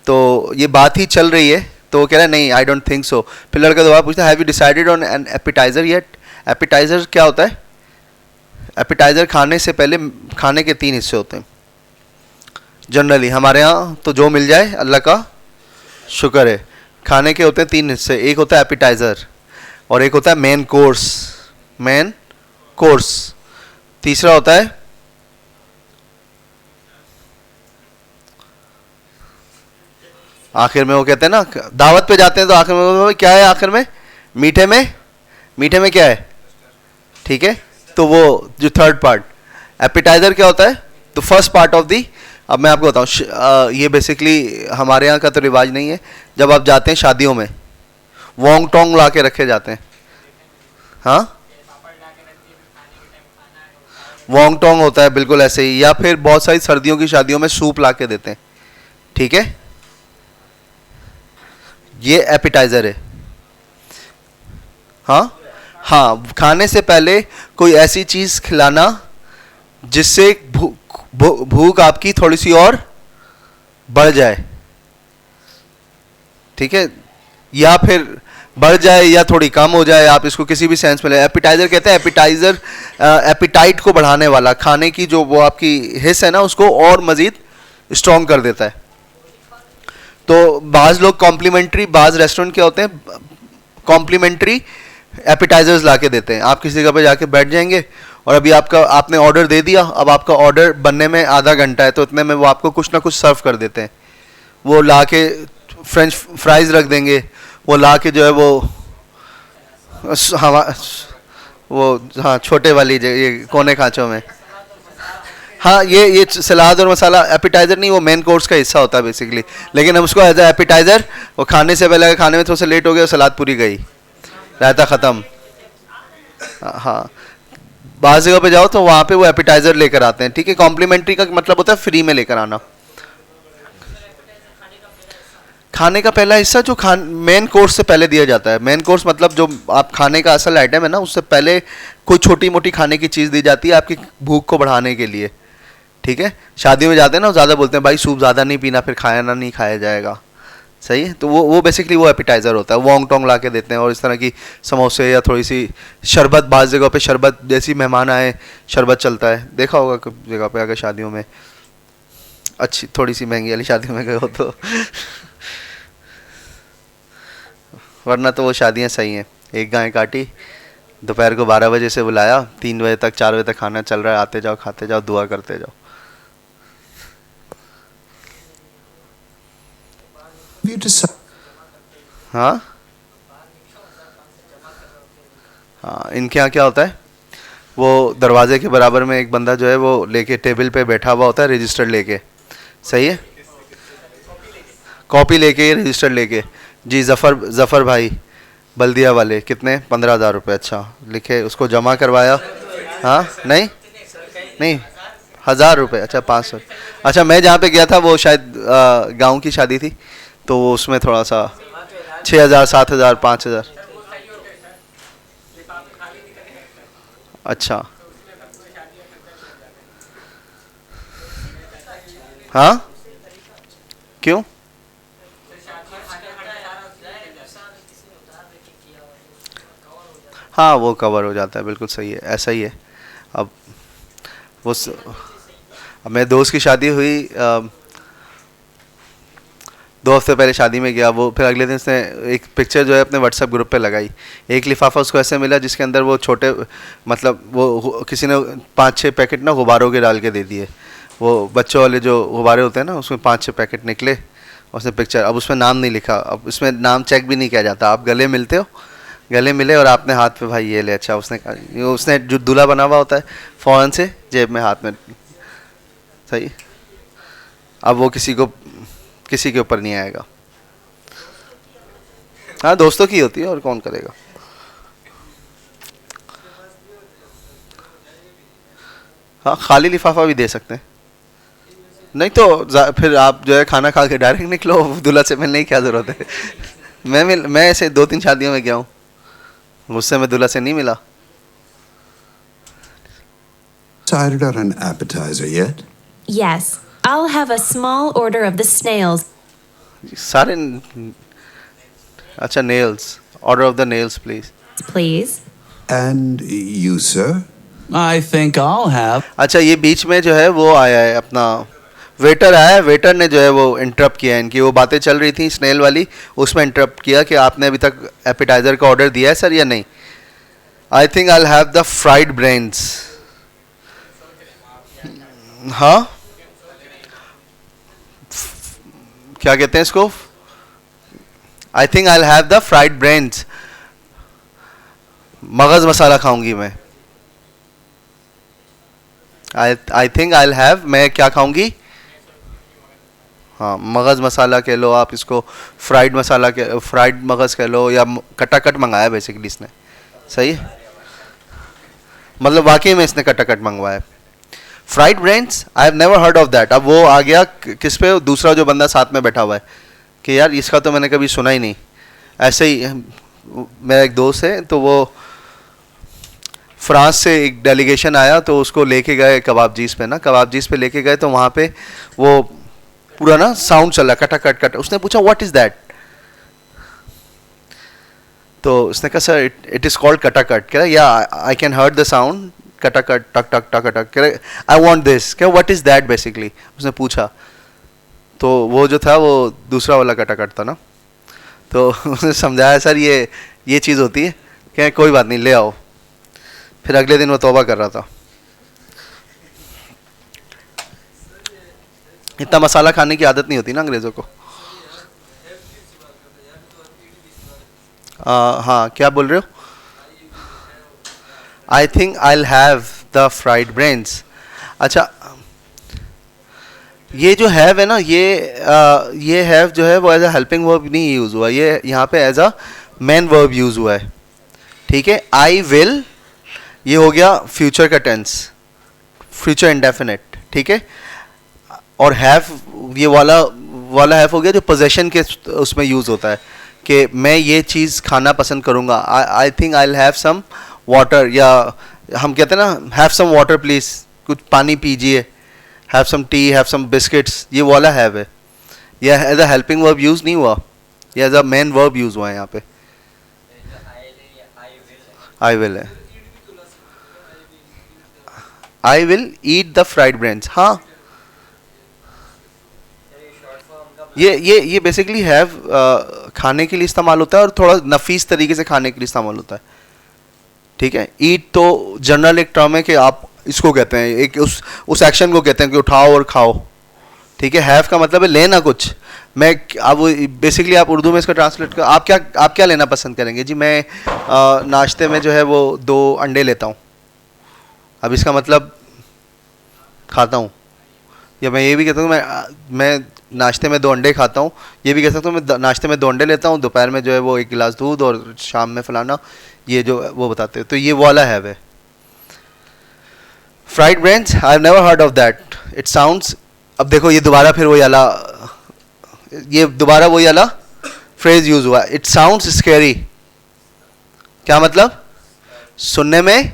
तो ये बात ही चल रही है, तो वो कह रहा है नहीं, आई डोंट थिंक सो। फिर लड़का दोबारा पूछता है, have you decided on an appetiser yet? Appetiser क्या होता है? एपिटाइजर खाने से पहले खाने के 3 हिस्से होते हैं जनरली हमारे यहाँ, तो जो मिल जाए अल्लाह का शुक्र है। खाने के होते हैं 3 हिस्से, एक होता है एपिटाइजर और एक होता है मेन कोर्स। मेन कोर्स तीसरा होता है आखिर में। वो कहते हैं ना, दावत पे जाते हैं तो आखिर में क्या है? आखिर में मीठे में क्या है? ठीक है, तो वो जो थर्ड पार्ट एपिटाइजर क्या होता है? तो फर्स्ट पार्ट ऑफ दी। अब मैं आपको बताऊं, ये बेसिकली हमारे यहाँ का तो रिवाज नहीं है। जब आप जाते हैं शादियों में, वोंग टोंग ला के रखे जाते हैं। हाँ, वोंग टोंग होता है बिल्कुल ऐसे ही, या फिर बहुत सारी सर्दियों की शादियों में सूप ला के देते हैं। ठीक है, ये एपिटाइजर है। हाँ, खाने से पहले कोई ऐसी चीज खिलाना जिससे भूख आपकी थोड़ी सी और बढ़ जाए। ठीक है, या फिर बढ़ जाए या थोड़ी कम हो जाए, आप इसको किसी भी सेंस में ले। एपिटाइजर कहते हैं, एपिटाइजर एपिटाइट को बढ़ाने वाला, खाने की जो वो आपकी हिस्स है ना उसको और मजीद स्ट्रॉन्ग कर देता है। तो बाज़ लोग कॉम्प्लीमेंट्री, बाज़ रेस्टोरेंट क्या होते हैं कॉम्प्लीमेंट्री एपिटाइजर्स ला के देते हैं। आप किसी जगह पे जाके बैठ जाएंगे और अभी आपने ऑर्डर दे दिया, अब आपका ऑर्डर बनने में आधा घंटा है, तो इतने में वो आपको कुछ ना कुछ सर्व कर देते हैं। वो ला के फ्रेंच फ्राइज रख देंगे, वो ला के जो है हाँ छोटे वाली ये कोने खांचों में। हाँ, ये सलाद और मसाला एपिटाइजर नहीं, वो मेन कोर्स का हिस्सा होता है बेसिकली। लेकिन हम उसको एज ए एपिटाइजर, वो खाने से पहले खाने में थोड़ा सा लेट हो गया, सलाद पूरी गई, रायता ख़त्म। हाँ, बाज़ जगह पे जाओ तो वहाँ पे वो एपिटाइजर लेकर आते हैं। ठीक है, कॉम्प्लीमेंट्री का मतलब होता है फ्री में लेकर आना। खाने का पहला हिस्सा जो मेन कोर्स से पहले दिया जाता है। मेन कोर्स मतलब जो आप खाने का असल आइटम है ना, उससे पहले कोई छोटी मोटी खाने की चीज़ दी जाती है आपकी भूख को बढ़ाने के लिए। ठीक है, शादी में जाते हैं ना, ज़्यादा बोलते हैं भाई सूप ज़्यादा नहीं पीना, फिर नहीं खाया जाएगा। सही है, तो वो बेसिकली वो एपिटाइज़र होता है। वोंग टोंग ला के देते हैं, और इस तरह की समोसे या थोड़ी सी शरबत, बाज़ जगह पे शरबत, जैसी मेहमान आए शरबत चलता है, देखा होगा कुछ जगह पे अगर शादियों में, अच्छी थोड़ी सी महंगी वाली शादियों में गए हो तो वरना तो वो शादियाँ सही हैं। एक गाय काटी, दोपहर को 12 बजे से बुलाया, 3 बजे तक 4 बजे तक खाना चल रहा है, आते जाओ खाते जाओ दुआ करते जाओ। हाँ हाँ, इनके यहाँ क्या होता है, वो दरवाजे के बराबर में एक बंदा जो है वो लेके टेबल पे बैठा हुआ होता है, रजिस्टर लेके। सही है, कॉपी लेके, रजिस्टर लेके। जी जफ़र भाई बल्दिया वाले, कितने? 15,000 रुपये। अच्छा, लिखे, उसको जमा करवाया। हाँ, नहीं 1,000 रुपये। अच्छा, 500। अच्छा, मैं जहाँ पे गया था वो शायद गांव की शादी थी, तो वो उसमें थोड़ा सा 6,000, 7,000, 5,000। अच्छा, हाँ, क्यों? हाँ, वो कवर हो जाता है, बिल्कुल सही है, ऐसा ही है। अब मेरे दोस्त की शादी हुई, 2 हफ्ते पहले शादी में गया वो, फिर अगले दिन उसने एक पिक्चर जो है अपने व्हाट्सएप ग्रुप पे लगाई। एक लिफाफा उसको ऐसे मिला जिसके अंदर वो छोटे, मतलब वो किसी ने 5-6 पैकेट ना गुब्बारों के डाल के दे दिए। वो बच्चों वाले जो गुब्बारे होते हैं ना, उसमें 5-6 पैकेट निकले, उसने पिक्चर, अब उसमें नाम नहीं लिखा, अब उसमें नाम चेक भी नहीं किया जाता, आप गले मिलते हो, गले मिले और आपने हाथ पे भाई ये ले, अच्छा उसने जो दूल्हा बना हुआ होता है फ़ौरन से जेब में हाथ में, सही। अब वो किसी के ऊपर नहीं आएगा। हाँ, दोस्तों की होती है और कौन करेगा। हाँ, खाली लिफाफा भी दे सकते हैं, नहीं तो फिर आप जो है खाना खा के डायरेक्ट निकलो, दूल्हा से मिलने की क्या ज़रूरत है। मैं ऐसे 2-3 शादियों में गया हूँ, गुस्से में दूल्हा से नहीं मिला। Decided on an appetizer yet? Yes, I'll have a small order of the snails, सारे अच्छा, nails, order of the nails please. please. And you, sir? I think I'll have. अच्छा, ये बीच में जो है वो आया है अपना वेटर आया है, वेटर ने जो है वो इंटरप्ट किया है इनकी, वो बातें चल रही थी स्नेल वाली, उसमें इंटरप्ट किया कि आपने अभी तक एपिटाइजर का ऑर्डर दिया है सर या नहीं। I think I have the fried brains. हाँ, क्या कहते हैं इसको? I think I have the fried brains. मगज मसाला खाऊंगी मैं। आई थिंक आई हैव, मैं क्या खाऊंगी? हाँ, मगज मसाला कह लो आप इसको, फ्राइड मसाला के फ्राइड मगज कह लो, या कटाकट मंगाया बेसिकली इसने, सही है, मतलब वाकई में इसने कटाकट मंगवाया। Fried brains, I have never heard of that. अब वो आ गया किस पे? दूसरा जो बंदा साथ में बैठा हुआ है कि यार इसका तो मैंने कभी सुना ही नहीं। ऐसे ही मेरा एक दोस्त है, तो वो फ्रांस से एक डेलीगेशन आया, तो उसको लेके गए कबाबजीज पे ना, कबाबजीज पे लेके गए, तो वहाँ पे वो पूरा ना साउंड चला कटाकट कट। उसने पूछा व्हाट इज दैट, तो उसने कहा सर इट इज कॉल्ड कटाकट। कह रहा या I can heard the sound कटाकट टक टक टक टक। कह रहा आई वांट दिस। क्या व्हाट इज दैट बेसिकली उसने पूछा, तो वो जो था वो दूसरा वाला कटाकट था ना, तो उसने समझाया सर ये चीज़ होती है। क्या कोई बात नहीं, ले आओ। फिर अगले दिन वो तौबा कर रहा था। इतना मसाला खाने की आदत नहीं होती ना अंग्रेज़ों को। हाँ, क्या बोल रहे हो? आई think I have the fried brains. अच्छा, ये जो हैव है ना, ये हैव जो है वो एज अ हेल्पिंग वर्ब नहीं यूज़ हुआ, ये यहाँ पे as a main verb use हुआ है, ठीक है। आई विल, ये हो गया फ्यूचर का टेंस, फ्यूचर इंडेफिनिट, ठीक है। और हैव, ये वाला हैव हो गया जो पोजेशन के उसमें यूज़ होता है कि मैं ये चीज़ खाना पसंद करूँगा। I think I have some water, या हम कहते हैं ना हैव सम वाटर प्लीज़, कुछ पानी पीजिए, have some tea, have some biscuits, ये वाला हैव है। यह as a helping verb use नहीं हुआ, यह as a main verb use हुआ है यहाँ पे। आई विल है, I will eat the fried brains. हाँ, ये बेसिकली हैव खाने के लिए इस्तेमाल होता है और थोड़ा नफीस तरीके से खाने के लिए इस्तेमाल होता है, ठीक है। ईट तो जनरल एक टर्म है कि आप इसको कहते हैं, एक उस एक्शन को कहते हैं कि उठाओ और खाओ, ठीक है। हैव का मतलब है लेना कुछ। मैं अब बेसिकली आप उर्दू में इसका ट्रांसलेट कर, आप क्या लेना पसंद करेंगे? जी मैं नाश्ते में जो है वो 2 अंडे लेता हूँ। अब इसका मतलब खाता हूँ, या मैं ये भी कहता हूँ मैं नाश्ते में 2 अंडे खाता हूँ, ये भी कह सकता हूँ मैं नाश्ते में 2 अंडे लेता हूँ, दोपहर में जो है वो 1 गिलास दूध और शाम में फलाना, ये जो वो बताते हैं। तो ये वाला हैव है। Fried brains, I have never heard of that, it sounds. अब देखो ये दोबारा फिर वही वाला फ्रेज यूज हुआ, इट साउंड्स स्कैरी। क्या मतलब? सुनने में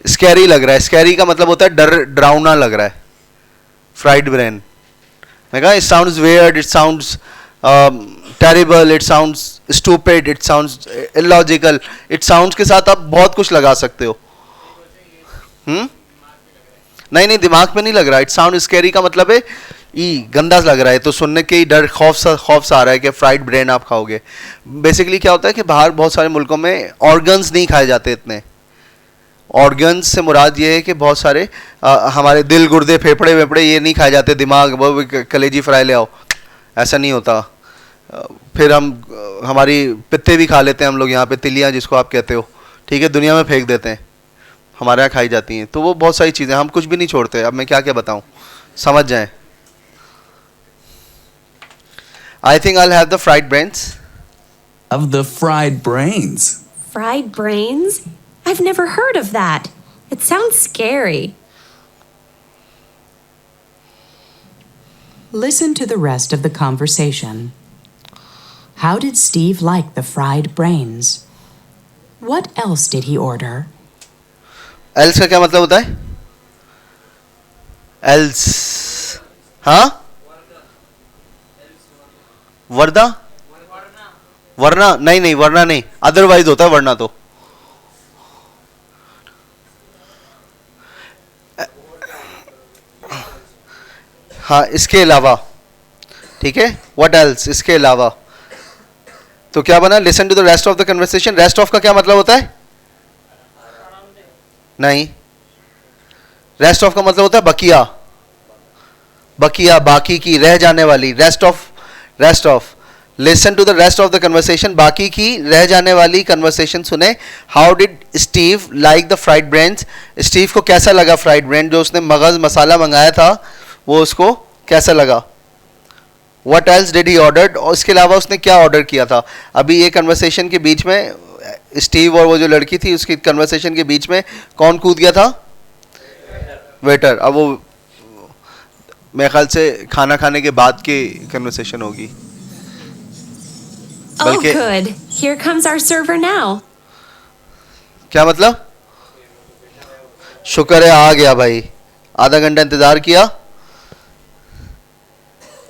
स्कैरी लग रहा है। स्कैरी का मतलब होता है डरावना लग रहा है। फ्राइड ब्रेन, मैं कहा it sounds weird, it sounds terrible, it sounds stupid, it sounds illogical. It sounds के साथ आप बहुत कुछ लगा सकते हो। नहीं, दिमाग पे नहीं लग रहा। इट साउंड स्कैरी का मतलब है गंदा लग रहा है, तो सुनने के ही डर खौफ सा आ रहा है कि फ्राइड ब्रेन आप खाओगे। बेसिकली क्या होता है कि बाहर बहुत सारे मुल्कों में ऑर्गन्स नहीं खाए जाते इतने, ऑर्गन्स से मुराद ये है कि बहुत सारे हमारे दिल, गुर्दे, फेफड़े वेफड़े ये नहीं खाए जाते, दिमाग, वो कलेजी फ्राई ले आओ, ऐसा नहीं होता। फिर हमारी पित्ते भी खा लेते हैं हम लोग यहाँ पे, तिलियाँ जिसको आप कहते हो, ठीक है, दुनिया में फेंक देते हैं, हमारे यहाँ खाई जाती हैं। तो वो बहुत सारी चीज़ें, हम कुछ भी नहीं छोड़ते। अब मैं क्या क्या बताऊँ, समझ जाएं। I think I'll have the fried brains. Of the fried brains. Fried brains? I've never heard of that. It sounds scary. Listen to the rest of the conversation. How did Steve like the fried brains? What else did he order? Else का क्या मतलब होता है? Else, हाँ? वर्दा? वरना नहीं, नहीं वरना नहीं, अदरवाइज होता है वरना। तो हाँ, इसके अलावा, ठीक है, व्हाट एल्स, इसके अलावा। तो क्या बना, listen to the rest of the conversation. Rest of का क्या मतलब होता है? नहीं, रेस्ट ऑफ का मतलब होता है बकिया, बकिया, बाकी की, रह जाने वाली, rest of, rest of. Listen to the rest of the conversation, बाकी की रह जाने वाली कन्वर्सेशन सुने। How did Steve like the fried brains, Steve को कैसा लगा फ्राइड ब्रेन, जो उसने मगज मसाला मंगाया था वो उसको कैसा लगा। What else did he ordered, और इसके अलावा उसने क्या ऑर्डर किया था। अभी ये कन्वर्सेशन के बीच में स्टीव और वो जो लड़की थी उसकी कन्वर्सेशन के बीच में कौन कूद गया था? वेटर। अब वो मेरे ख्याल से खाना खाने के बाद की कन्वर्सेशन होगी। Oh, good. Here comes our server now. क्या मतलब? शुक्र है आ गया भाई, आधा घंटा इंतजार किया।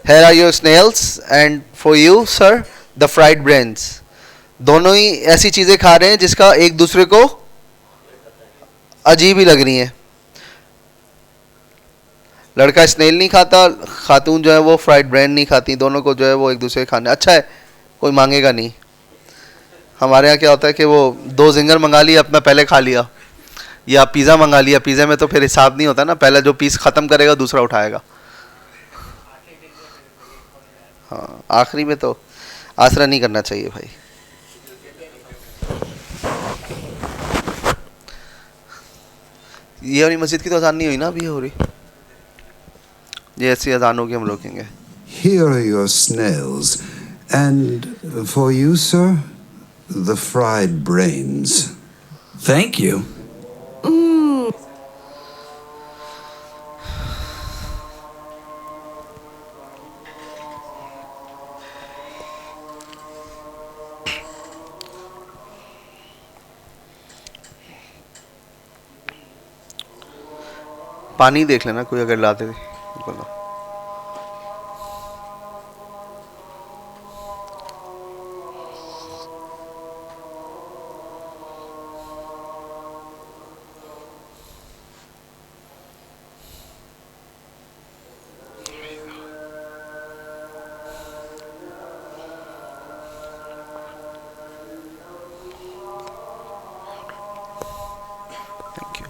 Here are your snails and for you sir the fried brains. दोनों ही ऐसी चीजें खा रहे हैं जिसका एक दूसरे को अजीब ही लग रही है। लड़का स्नेल नहीं खाता, खातून जो है वो फ्राइड ब्रेन नहीं खाती, दोनों को जो है वो एक दूसरे खाने। अच्छा है, कोई मांगेगा नहीं। हमारे यहाँ क्या होता है कि वो 2 जिंगर मंगा लिया, अपना पहले खा लिया, या पिज़्ज़ा मंगा लिया। पिज़्ज़ा में तो फिर हिसाब नहीं होता ना, पहले जो पीस ख़त्म करेगा दूसरा उठाएगा। हाँ, आखिरी में तो आसरा नहीं करना चाहिए भाई। ये वाली मस्जिद की तो अजान नहीं हुई ना, अभी हो रही। ये ऐसी अजान होगी, हम रोकेंगे। Here are your snails. And for you, sir, the fried brains. Thank you. पानी देख लेना कोई अगर लाते बोलो। Thank you.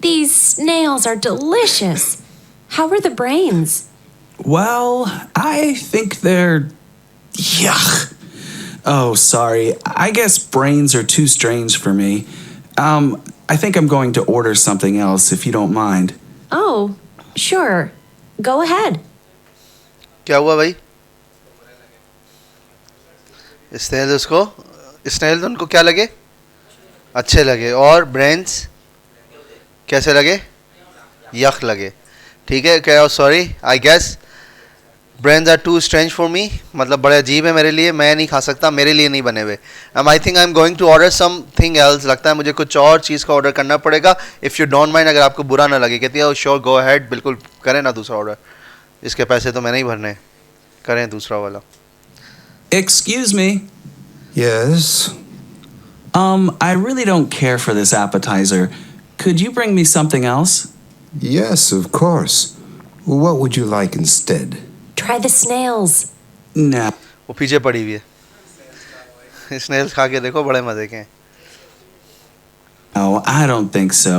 These snails are delicious. How are the brains? Well, I think they're. Yuck! Oh, sorry. I guess brains are too strange for me. I think I'm going to order something else if you don't mind. Oh, sure. Go ahead. क्या हुआ भाई? Snail उनको क्या लगे? अच्छे लगे. और brains कैसे लगे? यक लगे. ठीक है क्या? Sorry, I guess brains are too strange for me. मतलब बड़े अजीब है मेरे लिए, मैं नहीं खा सकता, मेरे लिए नहीं बने हुए. I think I am going to order something else. लगता है मुझे कुछ और चीज़ का ऑर्डर करना पड़ेगा. इफ़ यू डोंट माइंड, अगर आपको बुरा ना लगे. कहती है श्योर, गो अहेड, बिल्कुल करें ना दूसरा ऑर्डर. इसके पैसे तो मैंने ही भरने, करें दूसरा वाला. Excuse me. Yes? I really don't care for this appetizer. Could you bring me something else? Yes, of course. What would you like instead? Try the snails. Nah. वो पीछे पड़ी हुई है. स्नेल्स खा के देखो, बड़े मजे के हैं. Oh, I don't think so.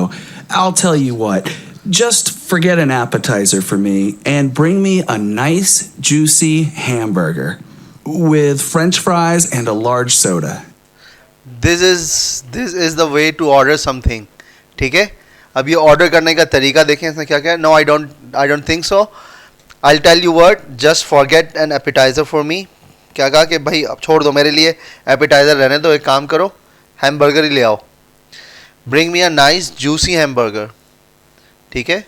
I'll tell you what. Just forget an appetizer for me and bring me a nice, juicy hamburger with French fries and a large soda. This is the way to order something. ठीक है. अब ये order करने का तरीका देखें इसने क्या क्या. No, I don't think so. I'll tell you what. Just forget an appetizer for me. क्या कहा कि भाई अब छोड़ दो मेरे लिए, एपिटाइजर रहने दो. एक काम करो, हैमबर्गर ही ले आओ. Bring me a nice juicy hamburger. ठीक है.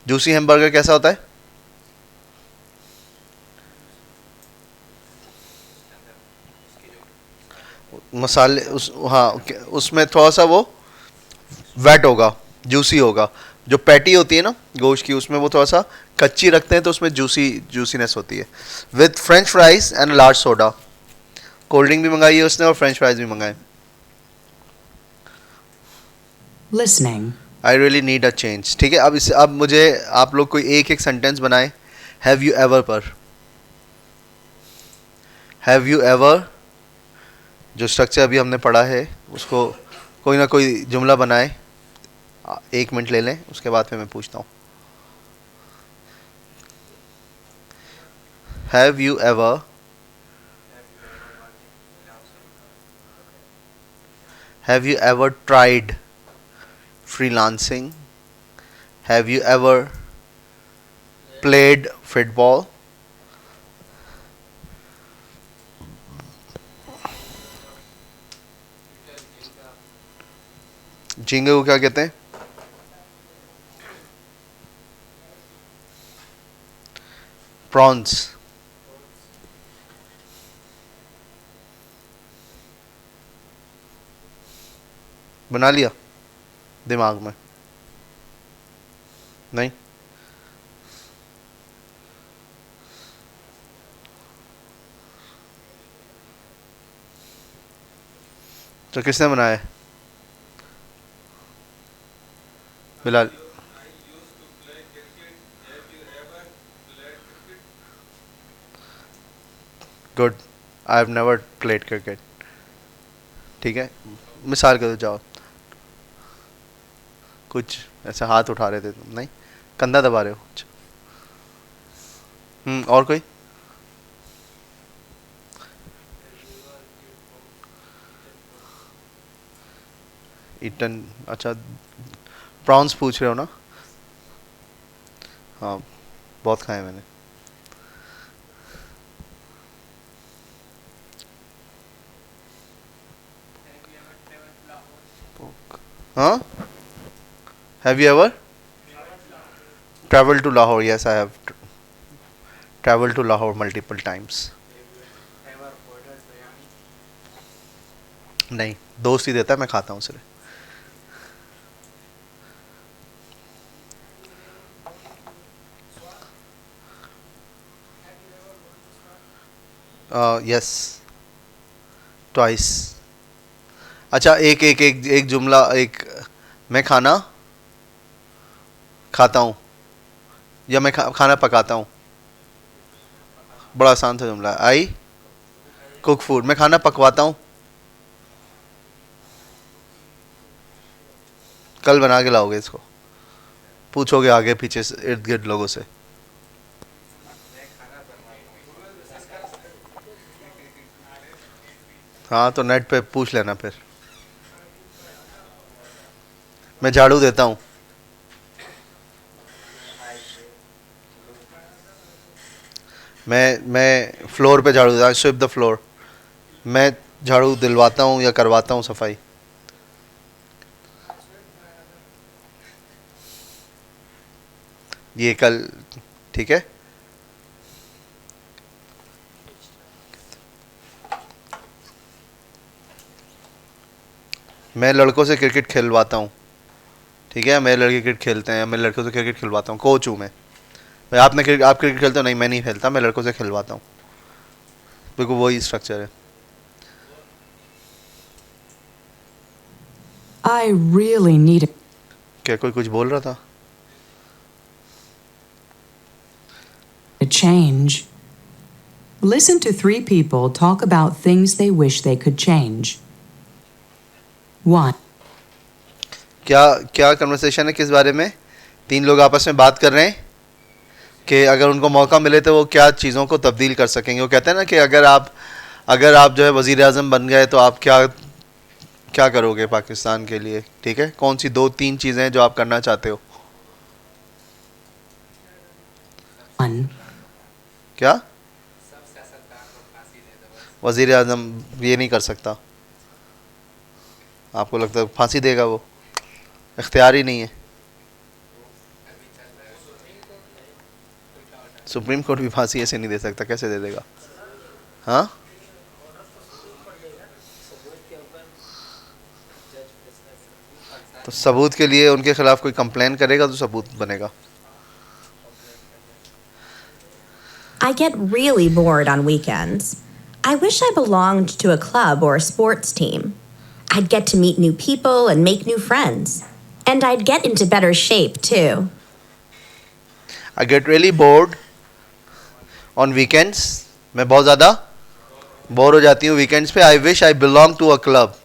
जूसी हैमबर्गर कैसा होता है? मसाले उसमें थोड़ा सा वो वेट होगा, जूसी होगा. जो पैटी होती है ना गोश्त की, उसमें वो थोड़ा सा कच्ची रखते हैं तो उसमें जूसीनेस होती है. With French fries and large soda. Cold drink भी मंगाई है उसने और फ्रेंच फ्राइज भी मंगाए. Listening. I really need a change. ठीक है. अब मुझे आप लोग कोई एक सेंटेंस बनाए हैव यू एवर पर. हैव यू एवर, जो स्ट्रक्चर अभी हमने पढ़ा है उसको कोई ना कोई जुमला बनाए. 1 मिनट ले लें, उसके बाद फिर मैं पूछता हूँ. Have you ever, have you ever tried freelancing? Have you ever played football? झींगे को क्या कहते हैं? प्रॉन्स. बना लिया दिमाग में? नहीं. तो किसने बनाया है? Bilal. Good. I have never played cricket. ठीक है. मिसाल के तो जाओ. कुछ ऐसा हाथ उठा रहे थे तुम? नहीं, कंधा दबा रहे हो. और कोई? ईटन. अच्छा, प्रॉन्स पूछ रहे हो ना? हाँ, बहुत खाए मैंने. हाँ. Have you ever traveled to Lahore? Yes, I have traveled to Lahore multiple times. नहीं, दोस्त ही देता है, मैं खाता हूँ सिर्फ. Yes, twice. अच्छा, एक जुमला. एक मैं खाना खाता हूँ या मैं खाना पकाता हूँ. बड़ा आसान था जुमला. I cook food. मैं खाना पकवाता हूँ. कल बना के लाओगे इसको, पूछोगे आगे पीछे से इर्द गिर्द लोगों से। हाँ तो नेट पे पूछ लेना फिर। मैं झाड़ू देता हूँ। मैं फ्लोर पे झाड़ू देता हूँ, स्वीप द फ्लोर। मैं झाड़ू दिलवाता हूँ या करवाता हूँ सफाई। ये कल, ठीक है। मैं लड़कों से क्रिकेट खिलवाता हूँ, ठीक है। मेरे लड़के क्रिकेट खेलते हैं, मैं लड़कों से क्रिकेट खिलवाता हूँ, कोच हूँ मैं। भाई आप क्रिकेट खेलते हो? नहीं, मैं नहीं खेलता, मैं लड़कों से खिलवाता हूँ। बिल्कुल वही स्ट्रक्चर है। I really need it. क्या कोई कुछ बोल रहा था? A change. Listen to 3 people talk about things they wish they could change. 1. क्या कन्वर्सेशन है, किस बारे में? 3 लोग आपस में बात कर रहे हैं कि अगर उनको मौका मिले तो वो क्या चीज़ों को तब्दील कर सकेंगे। वो कहते हैं ना कि अगर आप जो है वज़ीर आज़म बन गए तो आप क्या करोगे पाकिस्तान के लिए, ठीक है। कौन सी 2-3 चीज़ें हैं जो आप करना चाहते हो? 1. क्या? वज़ीर आज़म ये नहीं कर सकता। आपको लगता है फांसी देगा? वो इख्तियार ही नहीं है। सुप्रीम कोर्ट भी फांसी ऐसे नहीं दे सकता, कैसे दे देगा? हाँ, तो सबूत के लिए उनके खिलाफ कोई कंप्लेन करेगा तो सबूत बनेगा। I get really bored on weekends. I wish I belonged to a club or a sports team. I'd get to meet new people and make new friends. And I'd get into better shape too. I get really bored on weekends. मैं बहुत ज़्यादा bore हो जाती हूँ weekends पे। I wish I belong to a club.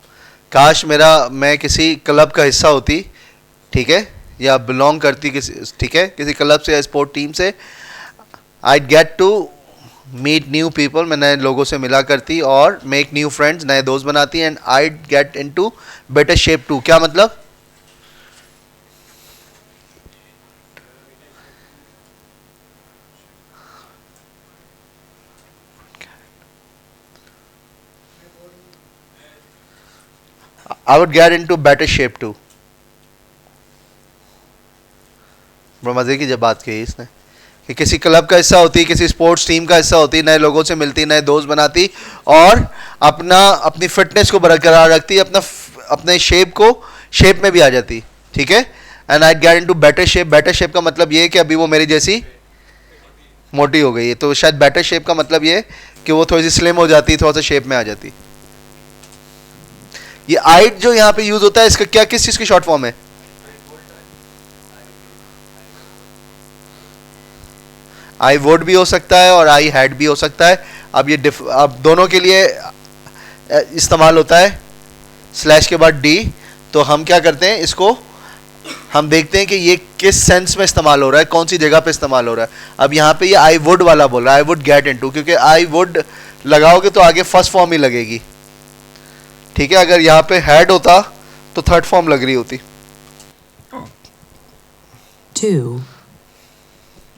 काश मैं किसी क्लब का हिस्सा होती, ठीक है, या बिलोंग करती किसी, ठीक है, किसी क्लब से या स्पोर्ट टीम से। I'd get to meet new people. मैं नए लोगों से मिला करती और make new friends, नए दोस्त बनाती। and I'd get into better shape too. क्या मतलब? I would get into better shape too. बड़ा मजे की जब बात कही इसने कि किसी क्लब का हिस्सा होती, किसी स्पोर्ट्स टीम का हिस्सा होती, नए लोगों से मिलती, नए दोस्त बनाती और अपनी फिटनेस को बरकरार रखती, अपने शेप में भी आ जाती, ठीक है। And I get into better shape. Better shape का मतलब ये है कि अभी वो मेरी जैसी मोटी हो गई है, तो शायद बेटर शेप का मतलब ये कि वो थोड़ी सी स्लिम हो जाती, थोड़ा सा शेप में आ जाती। ये आइट जो यहाँ पे यूज होता है, इसका किस चीज की शॉर्ट फॉर्म है? आई वुड भी हो सकता है और आई हैड भी हो सकता है। अब दोनों के लिए इस्तेमाल होता है स्लैश के बाद डी। तो हम क्या करते हैं, इसको हम देखते हैं कि ये किस सेंस में इस्तेमाल हो रहा है, कौन सी जगह पे इस्तेमाल हो रहा है। अब यहाँ पे ये आई वुड वाला बोल रहा है, आई वुड गेट इनटू, क्योंकि आई वुड लगाओगे तो आगे फर्स्ट फॉर्म ही लगेगी, ठीक है। अगर यहाँ पे हैड होता तो थर्ड फॉर्म लग रही होती। 2.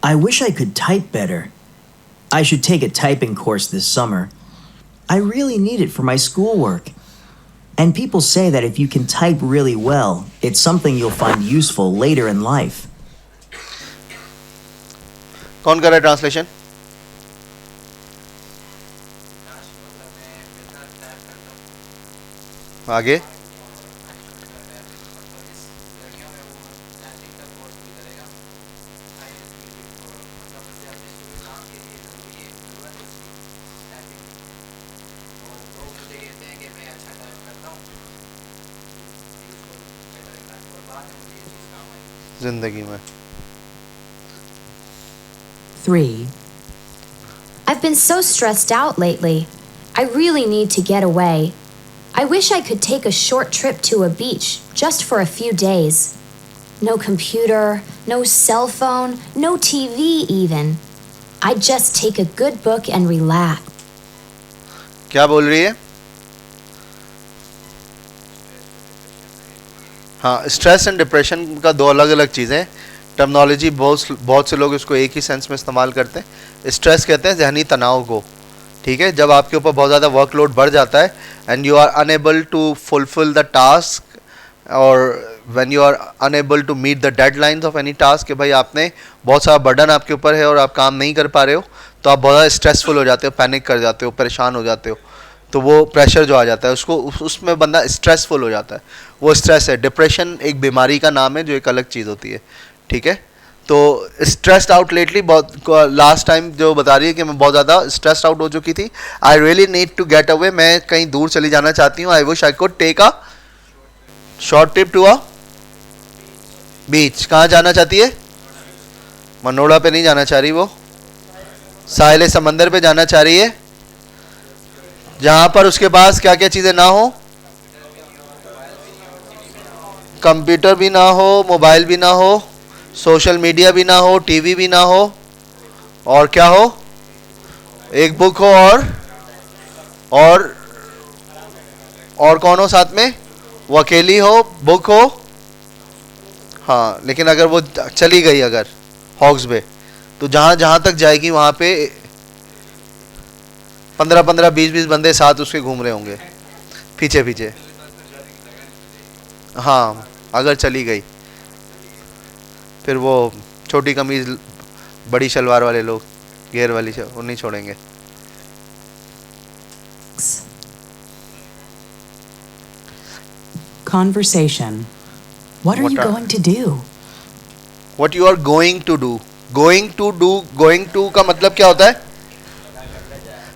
I wish I could type better. I should take a typing course this summer. I really need it for my schoolwork. And people say that if you can type really well, it's something you'll find useful later in life. कौन कर रहा है translation? आगे जिंदगी में। 3. I've been so stressed out lately. I really need to get away. I wish I could take a short trip to a beach just for a few days. No computer, no cell phone, no TV even. I'd just take a good book and relax. क्या बोल रही है? हाँ, stress and depression का दो अलग अलग चीज़ें। टर्मिनोलॉजी बहुत से लोग इसको एक ही सेंस में इस्तेमाल करते हैं। स्ट्रेस कहते हैं जहनी तनाव को, ठीक है, जब आपके ऊपर बहुत ज़्यादा वर्कलोड बढ़ जाता है and you are unable to fulfil the task और when you are unable to meet the deadlines of any task, कि भाई आपने बहुत सारा बर्डन आपके ऊपर है और आप काम नहीं कर पा रहे हो, तो आप बहुत ज़्यादा स्ट्रेसफुल हो जाते हो, पैनिक कर जाते हो, परेशान हो जाते हो। तो वो प्रेशर जो आ जाता है उसको उसमें बंदा स्ट्रेसफुल हो जाता है, वो स्ट्रेस है। डिप्रेशन एक बीमारी का नाम है जो एक अलग चीज़ होती है, ठीक है। तो स्ट्रेस्ड आउट लेटली, बहुत लास्ट टाइम जो बता रही है कि मैं बहुत ज़्यादा स्ट्रेस्ड आउट हो चुकी थी। I really need to get away, मैं कहीं दूर चली जाना चाहती हूँ। I wish I could take a short trip to a beach. कहाँ जाना चाहती है? मनोड़ा पे नहीं जाना चाह रही, वो साहिल समंदर पे जाना चाह रही है, जहाँ पर उसके पास क्या क्या चीज़ें ना हो, कंप्यूटर भी ना हो, मोबाइल भी ना हो, सोशल मीडिया भी ना हो, टीवी भी ना हो, और क्या हो, एक बुक हो, और कौन हो साथ में? वो अकेली हो, बुक हो, हाँ। लेकिन अगर वो चली गई अगर हॉक्स बे, तो जहाँ जहाँ तक जाएगी वहाँ पे 15-15, 20-20 बंदे साथ उसके घूम रहे होंगे पीछे पीछे। हाँ, अगर चली गई फिर वो छोटी कमीज बड़ी शलवार वाले लोग, घेर वाली वो नहीं छोड़ेंगे। Conversation. What are you going to do? What you are going to do. Going to का मतलब क्या होता है?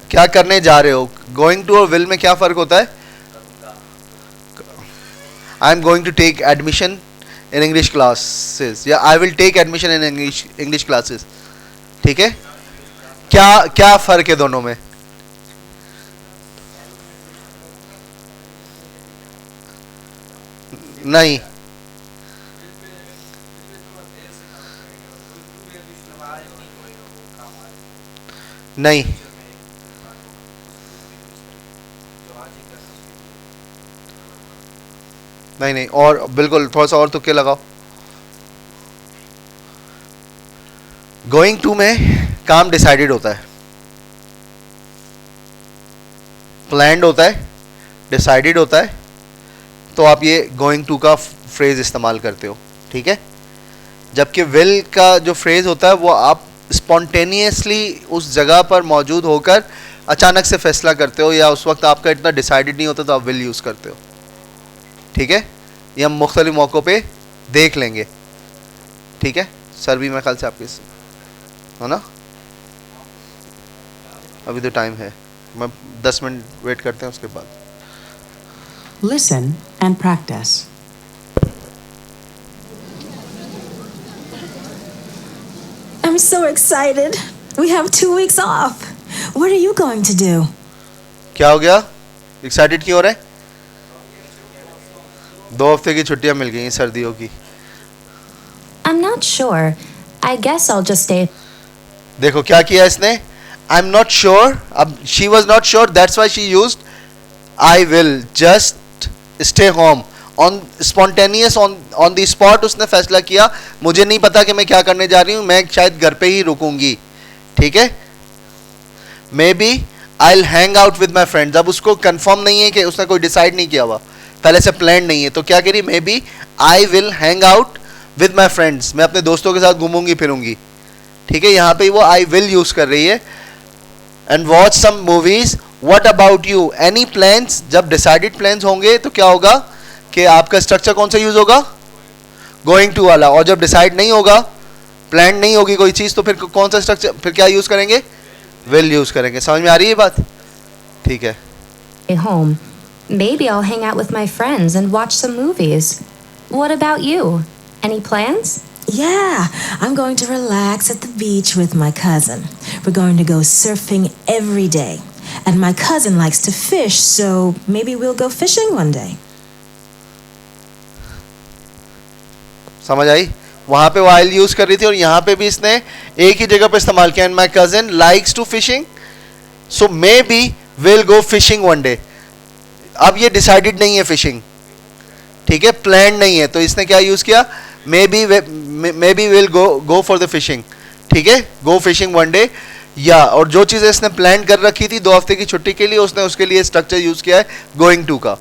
क्या करने जा रहे हो? Going to और will में क्या फ़र्क होता है? I am going to take admission in English classes, या I will take admission in English classes, ठीक है? क्या फ़र्क है दोनों में? नहीं, नहीं, नहीं, और बिल्कुल थोड़ा सा और तुक्के लगाओ। गोइंग टू में काम डिसाइडेड होता है, प्लान्ड होता है, डिसाइडेड होता है, तो आप ये गोइंग टू का फ्रेज इस्तेमाल करते हो, ठीक है। जबकि विल का जो फ्रेज होता है वो आप स्पॉन्टेनियसली उस जगह पर मौजूद होकर अचानक से फैसला करते हो, या उस वक्त आपका इतना डिसाइडेड नहीं होता तो आप विल यूज़ करते हो, ठीक है। ये हम मुख्तलिफ मौक़ों पे देख लेंगे, ठीक है। सर भी मेरे ख्याल से आपके हो ना, अभी तो टाइम है, मैं 10 मिनट वेट करते हैं, उसके बाद Listen and practice. I'm so excited. We have 2 weeks off. What are you going to do? क्या हो गया? एक्साइटेड क्यों हो रहे? 2 हफ्ते की छुट्टियां मिल गई सर्दियों की। I'm not sure. I guess I'll just stay. देखो क्या किया इसने, I'm not sure. अब she was not sure, that's why she used I will just stay home. On spontaneous, on the spot उसने फैसला किया, मुझे नहीं पता कि मैं क्या करने जा रही हूँ, मैं शायद घर पे ही रुकूंगी, ठीक है। Maybe I'll hang out with my friends. अब उसको कंफर्म नहीं है कि उसने कोई डिसाइड नहीं किया हुआ, पहले से प्लान नहीं है, तो क्या कह रही, Maybe I will hang out with my friends. मैं अपने दोस्तों के साथ घूमूंगी फिरूंगी, ठीक है। यहाँ पे वो I will यूज कर रही है। And watch some movies. What about you? Any plans? जब डिसाइडेड प्लान्स होंगे तो क्या होगा कि आपका स्ट्रक्चर कौन सा यूज होगा, गोइंग टू वाला। और जब डिसाइड नहीं होगा, प्लान नहीं होगी कोई चीज़, तो फिर कौन सा स्ट्रक्चर, फिर क्या यूज करेंगे, विल यूज करेंगे। समझ में आ रही है बात? ठीक है। Home. Maybe I'll hang out with my friends and watch some movies. What about you? Any plans? Yeah, I'm going to relax at the beach with my cousin. We're going to go surfing every day. and my cousin likes to fish, so maybe we'll go fishing one day. समझ आई? वहां पे while use कर रही थी और यहाँ पे भी इसने एक ही जगह पे इस्तेमाल किया. And my cousin likes to fishing, so maybe will go fishing one day. अब ये डिसाइडेड नहीं है फिशिंग, ठीक है, प्लान नहीं है, तो इसने क्या यूज किया? May be will go for the fishing, ठीक है, गो फिशिंग वन डे. या और जो चीज़ इसने प्लान कर रखी थी 2 हफ्ते की छुट्टी के लिए, उसने उसके लिए स्ट्रक्चर यूज किया है गोइंग टू का.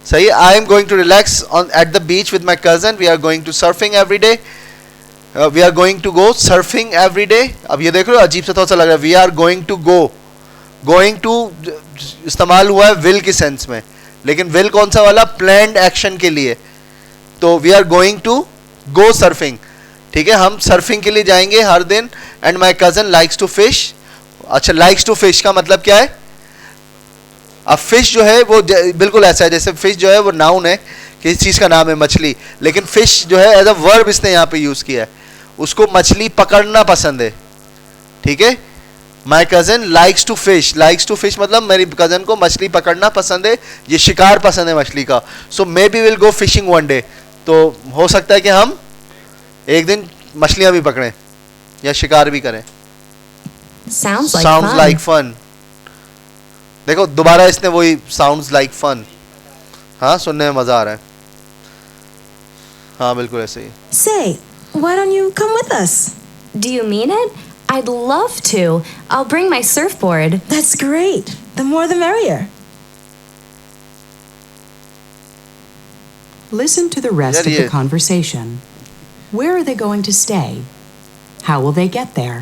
सही. I am going to relax on at the beach with my cousin. We are going to surfing every day. We are going to go surfing every day. अब ये देख लो अजीब सा थोड़ा सा लग रहा है. We are going to go, going to इस्तेमाल हुआ है विल की सेंस में, लेकिन विल कौन सा वाला? प्लान्ड एक्शन के लिए. तो we are going to go surfing, ठीक है, हम सर्फिंग के लिए जाएंगे हर दिन. And my cousin likes to fish. अच्छा, लाइक्स टू फिश का मतलब क्या है? अब फिश जो है वो बिल्कुल ऐसा है जैसे फिश जो है वो नाउन है, किसी चीज़ का नाम है मछली, लेकिन फिश जो है एज अ वर्ब इसने यहाँ पे यूज़ किया है. उसको मछली पकड़ना पसंद है, ठीक है. My cousin likes to fish. Likes to fish मतलब मेरी कजन को मछली पकड़ना पसंद है, ये शिकार पसंद है मछली का. So maybe will go fishing one day. तो हो सकता है कि हम एक दिन मछलियां भी पकड़ें या शिकार भी करें. Sounds like Sounds fun. like fun. देखो दोबारा इसने वही sounds like fun. हाँ, सुनने में मजा आ रहा है. हाँ बिल्कुल ऐसे ही. Say, why don't you come with us? Do you mean it? I'd love to. I'll bring my surfboard. That's great. The more the merrier. Listen to the rest of Yeah. the conversation. Where are they going to stay? How will they get there?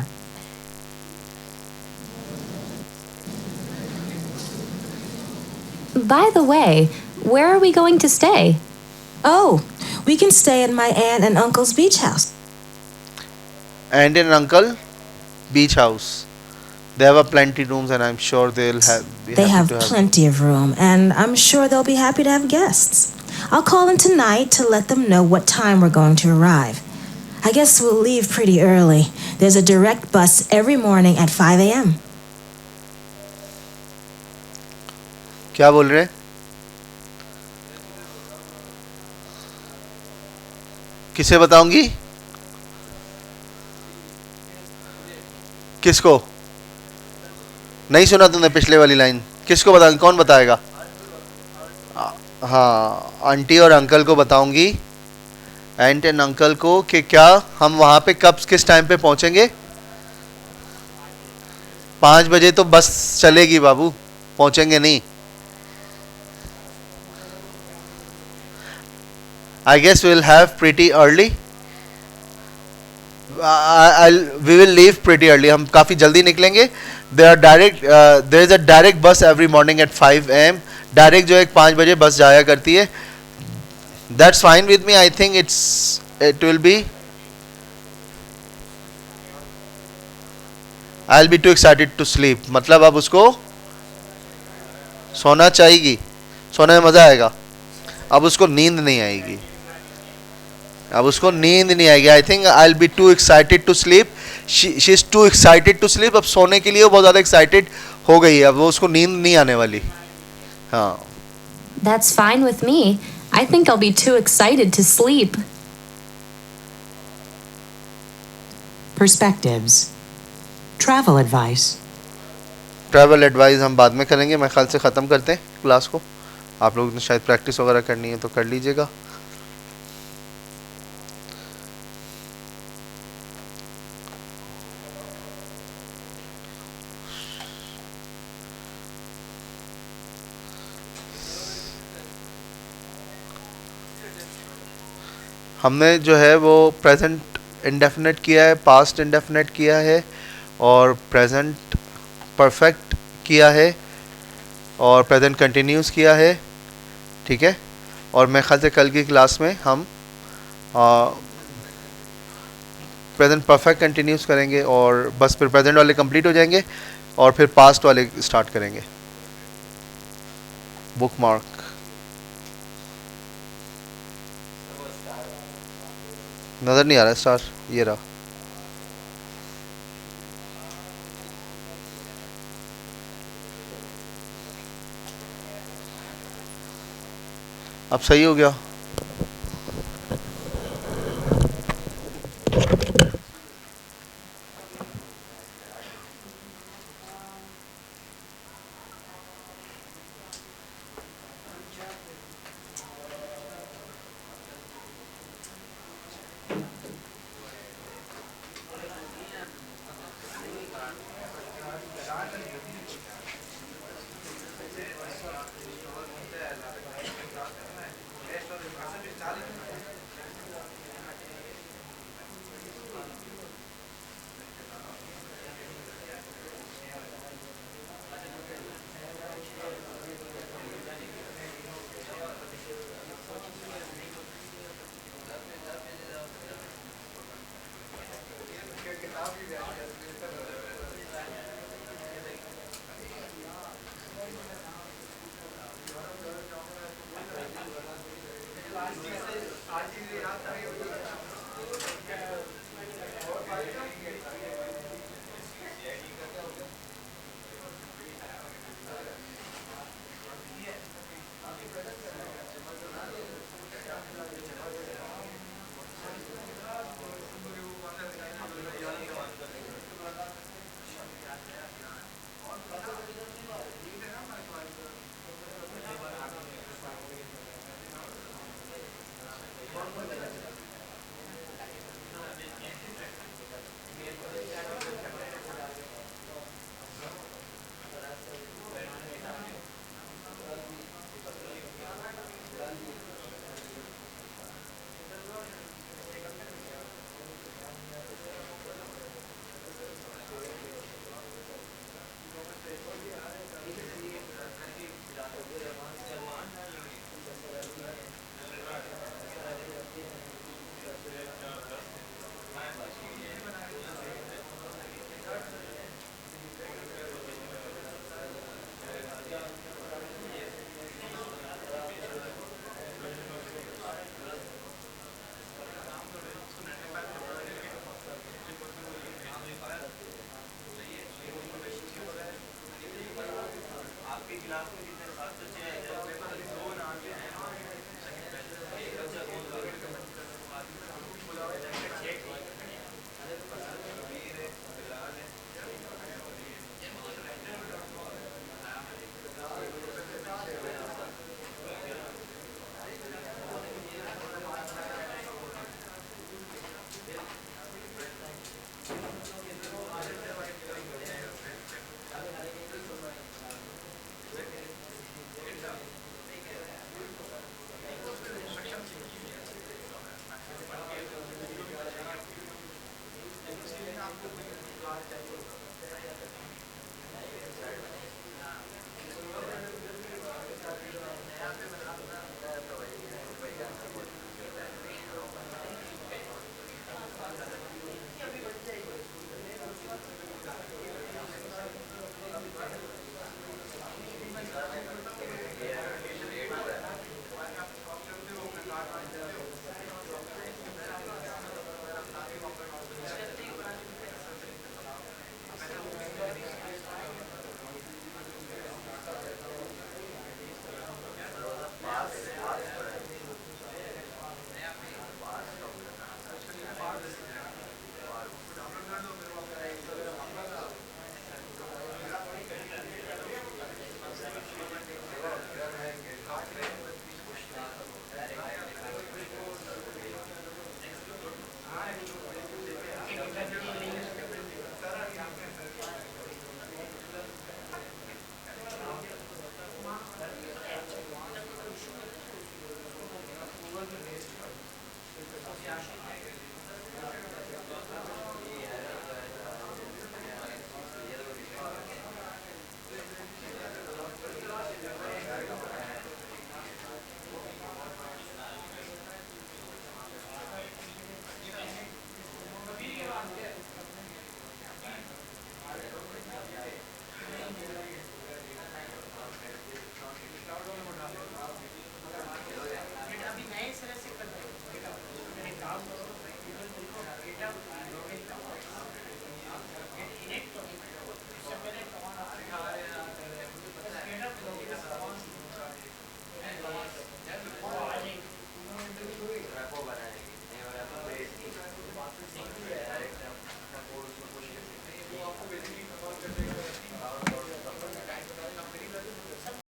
By the way, where are we going to stay? Oh, we can stay at my aunt and uncle's beach house. And an uncle beach house. They have a plenty rooms and I'm sure they'll have be They happy have to have. plenty of room, and I'm sure they'll be happy to have guests. I'll call them tonight to let them know what time we're going to arrive. I guess we'll leave pretty early. There's a direct bus every morning at 5 a.m. क्या बोल रहे हैं? किसे बताऊंगी? किसको? नहीं सुना तुमने पिछले वाली लाइन? किसको बताऊंगी? कौन बताएगा? हाँ, आंटी और अंकल को बताऊंगी, आंटी एंड अंकल को, कि क्या हम वहाँ पे कब किस टाइम पे पहुँचेंगे? 5 बजे तो बस चलेगी बाबू, पहुँचेंगे नहीं. I guess we'll have pretty early. We will leave pretty early. हम काफ़ी जल्दी निकलेंगे. There is a direct bus every morning at 5 a.m. Direct जो है 5 बजे बस जाया करती है. That's fine with me. I think it will be. I'll be too excited to sleep. मतलब अब उसको सोना चाहिए, सोने में मज़ा आएगा. अब उसको नींद नहीं आएगी. अब उसको नींद नहीं आएगी. I think I will be too excited to sleep. She is too excited to sleep. अब सोने के लिए वो बहुत ज़्यादा एक्साइटेड हो गई है. अब वो उसको नींद नहीं आने वाली. हाँ. That's fine with me. I think I'll be too excited to sleep. Perspectives. Travel advice. Travel advice हम बाद में करेंगे. मैं ख्याल से ख़त्म करते हैं क्लास को. आप लोग ने शायद प्रैक्टिस वगैरह करनी है तो कर लीजिएगा. हमने जो है वो प्रेजेंट इंडेफिनेट किया है, पास्ट इंडेफिनेट किया है, और प्रेजेंट परफेक्ट किया है, और प्रेजेंट कंटिन्यूस किया है. ठीक है. और मैं ख्याल से कल की क्लास में हम प्रेजेंट परफेक्ट कंटिन्यूस करेंगे, और बस फिर प्रेजेंट वाले कंप्लीट हो जाएंगे और फिर पास्ट वाले स्टार्ट करेंगे. Book mark. नज़र नहीं आ रहा स्टार. ये रहा. अब सही हो गया?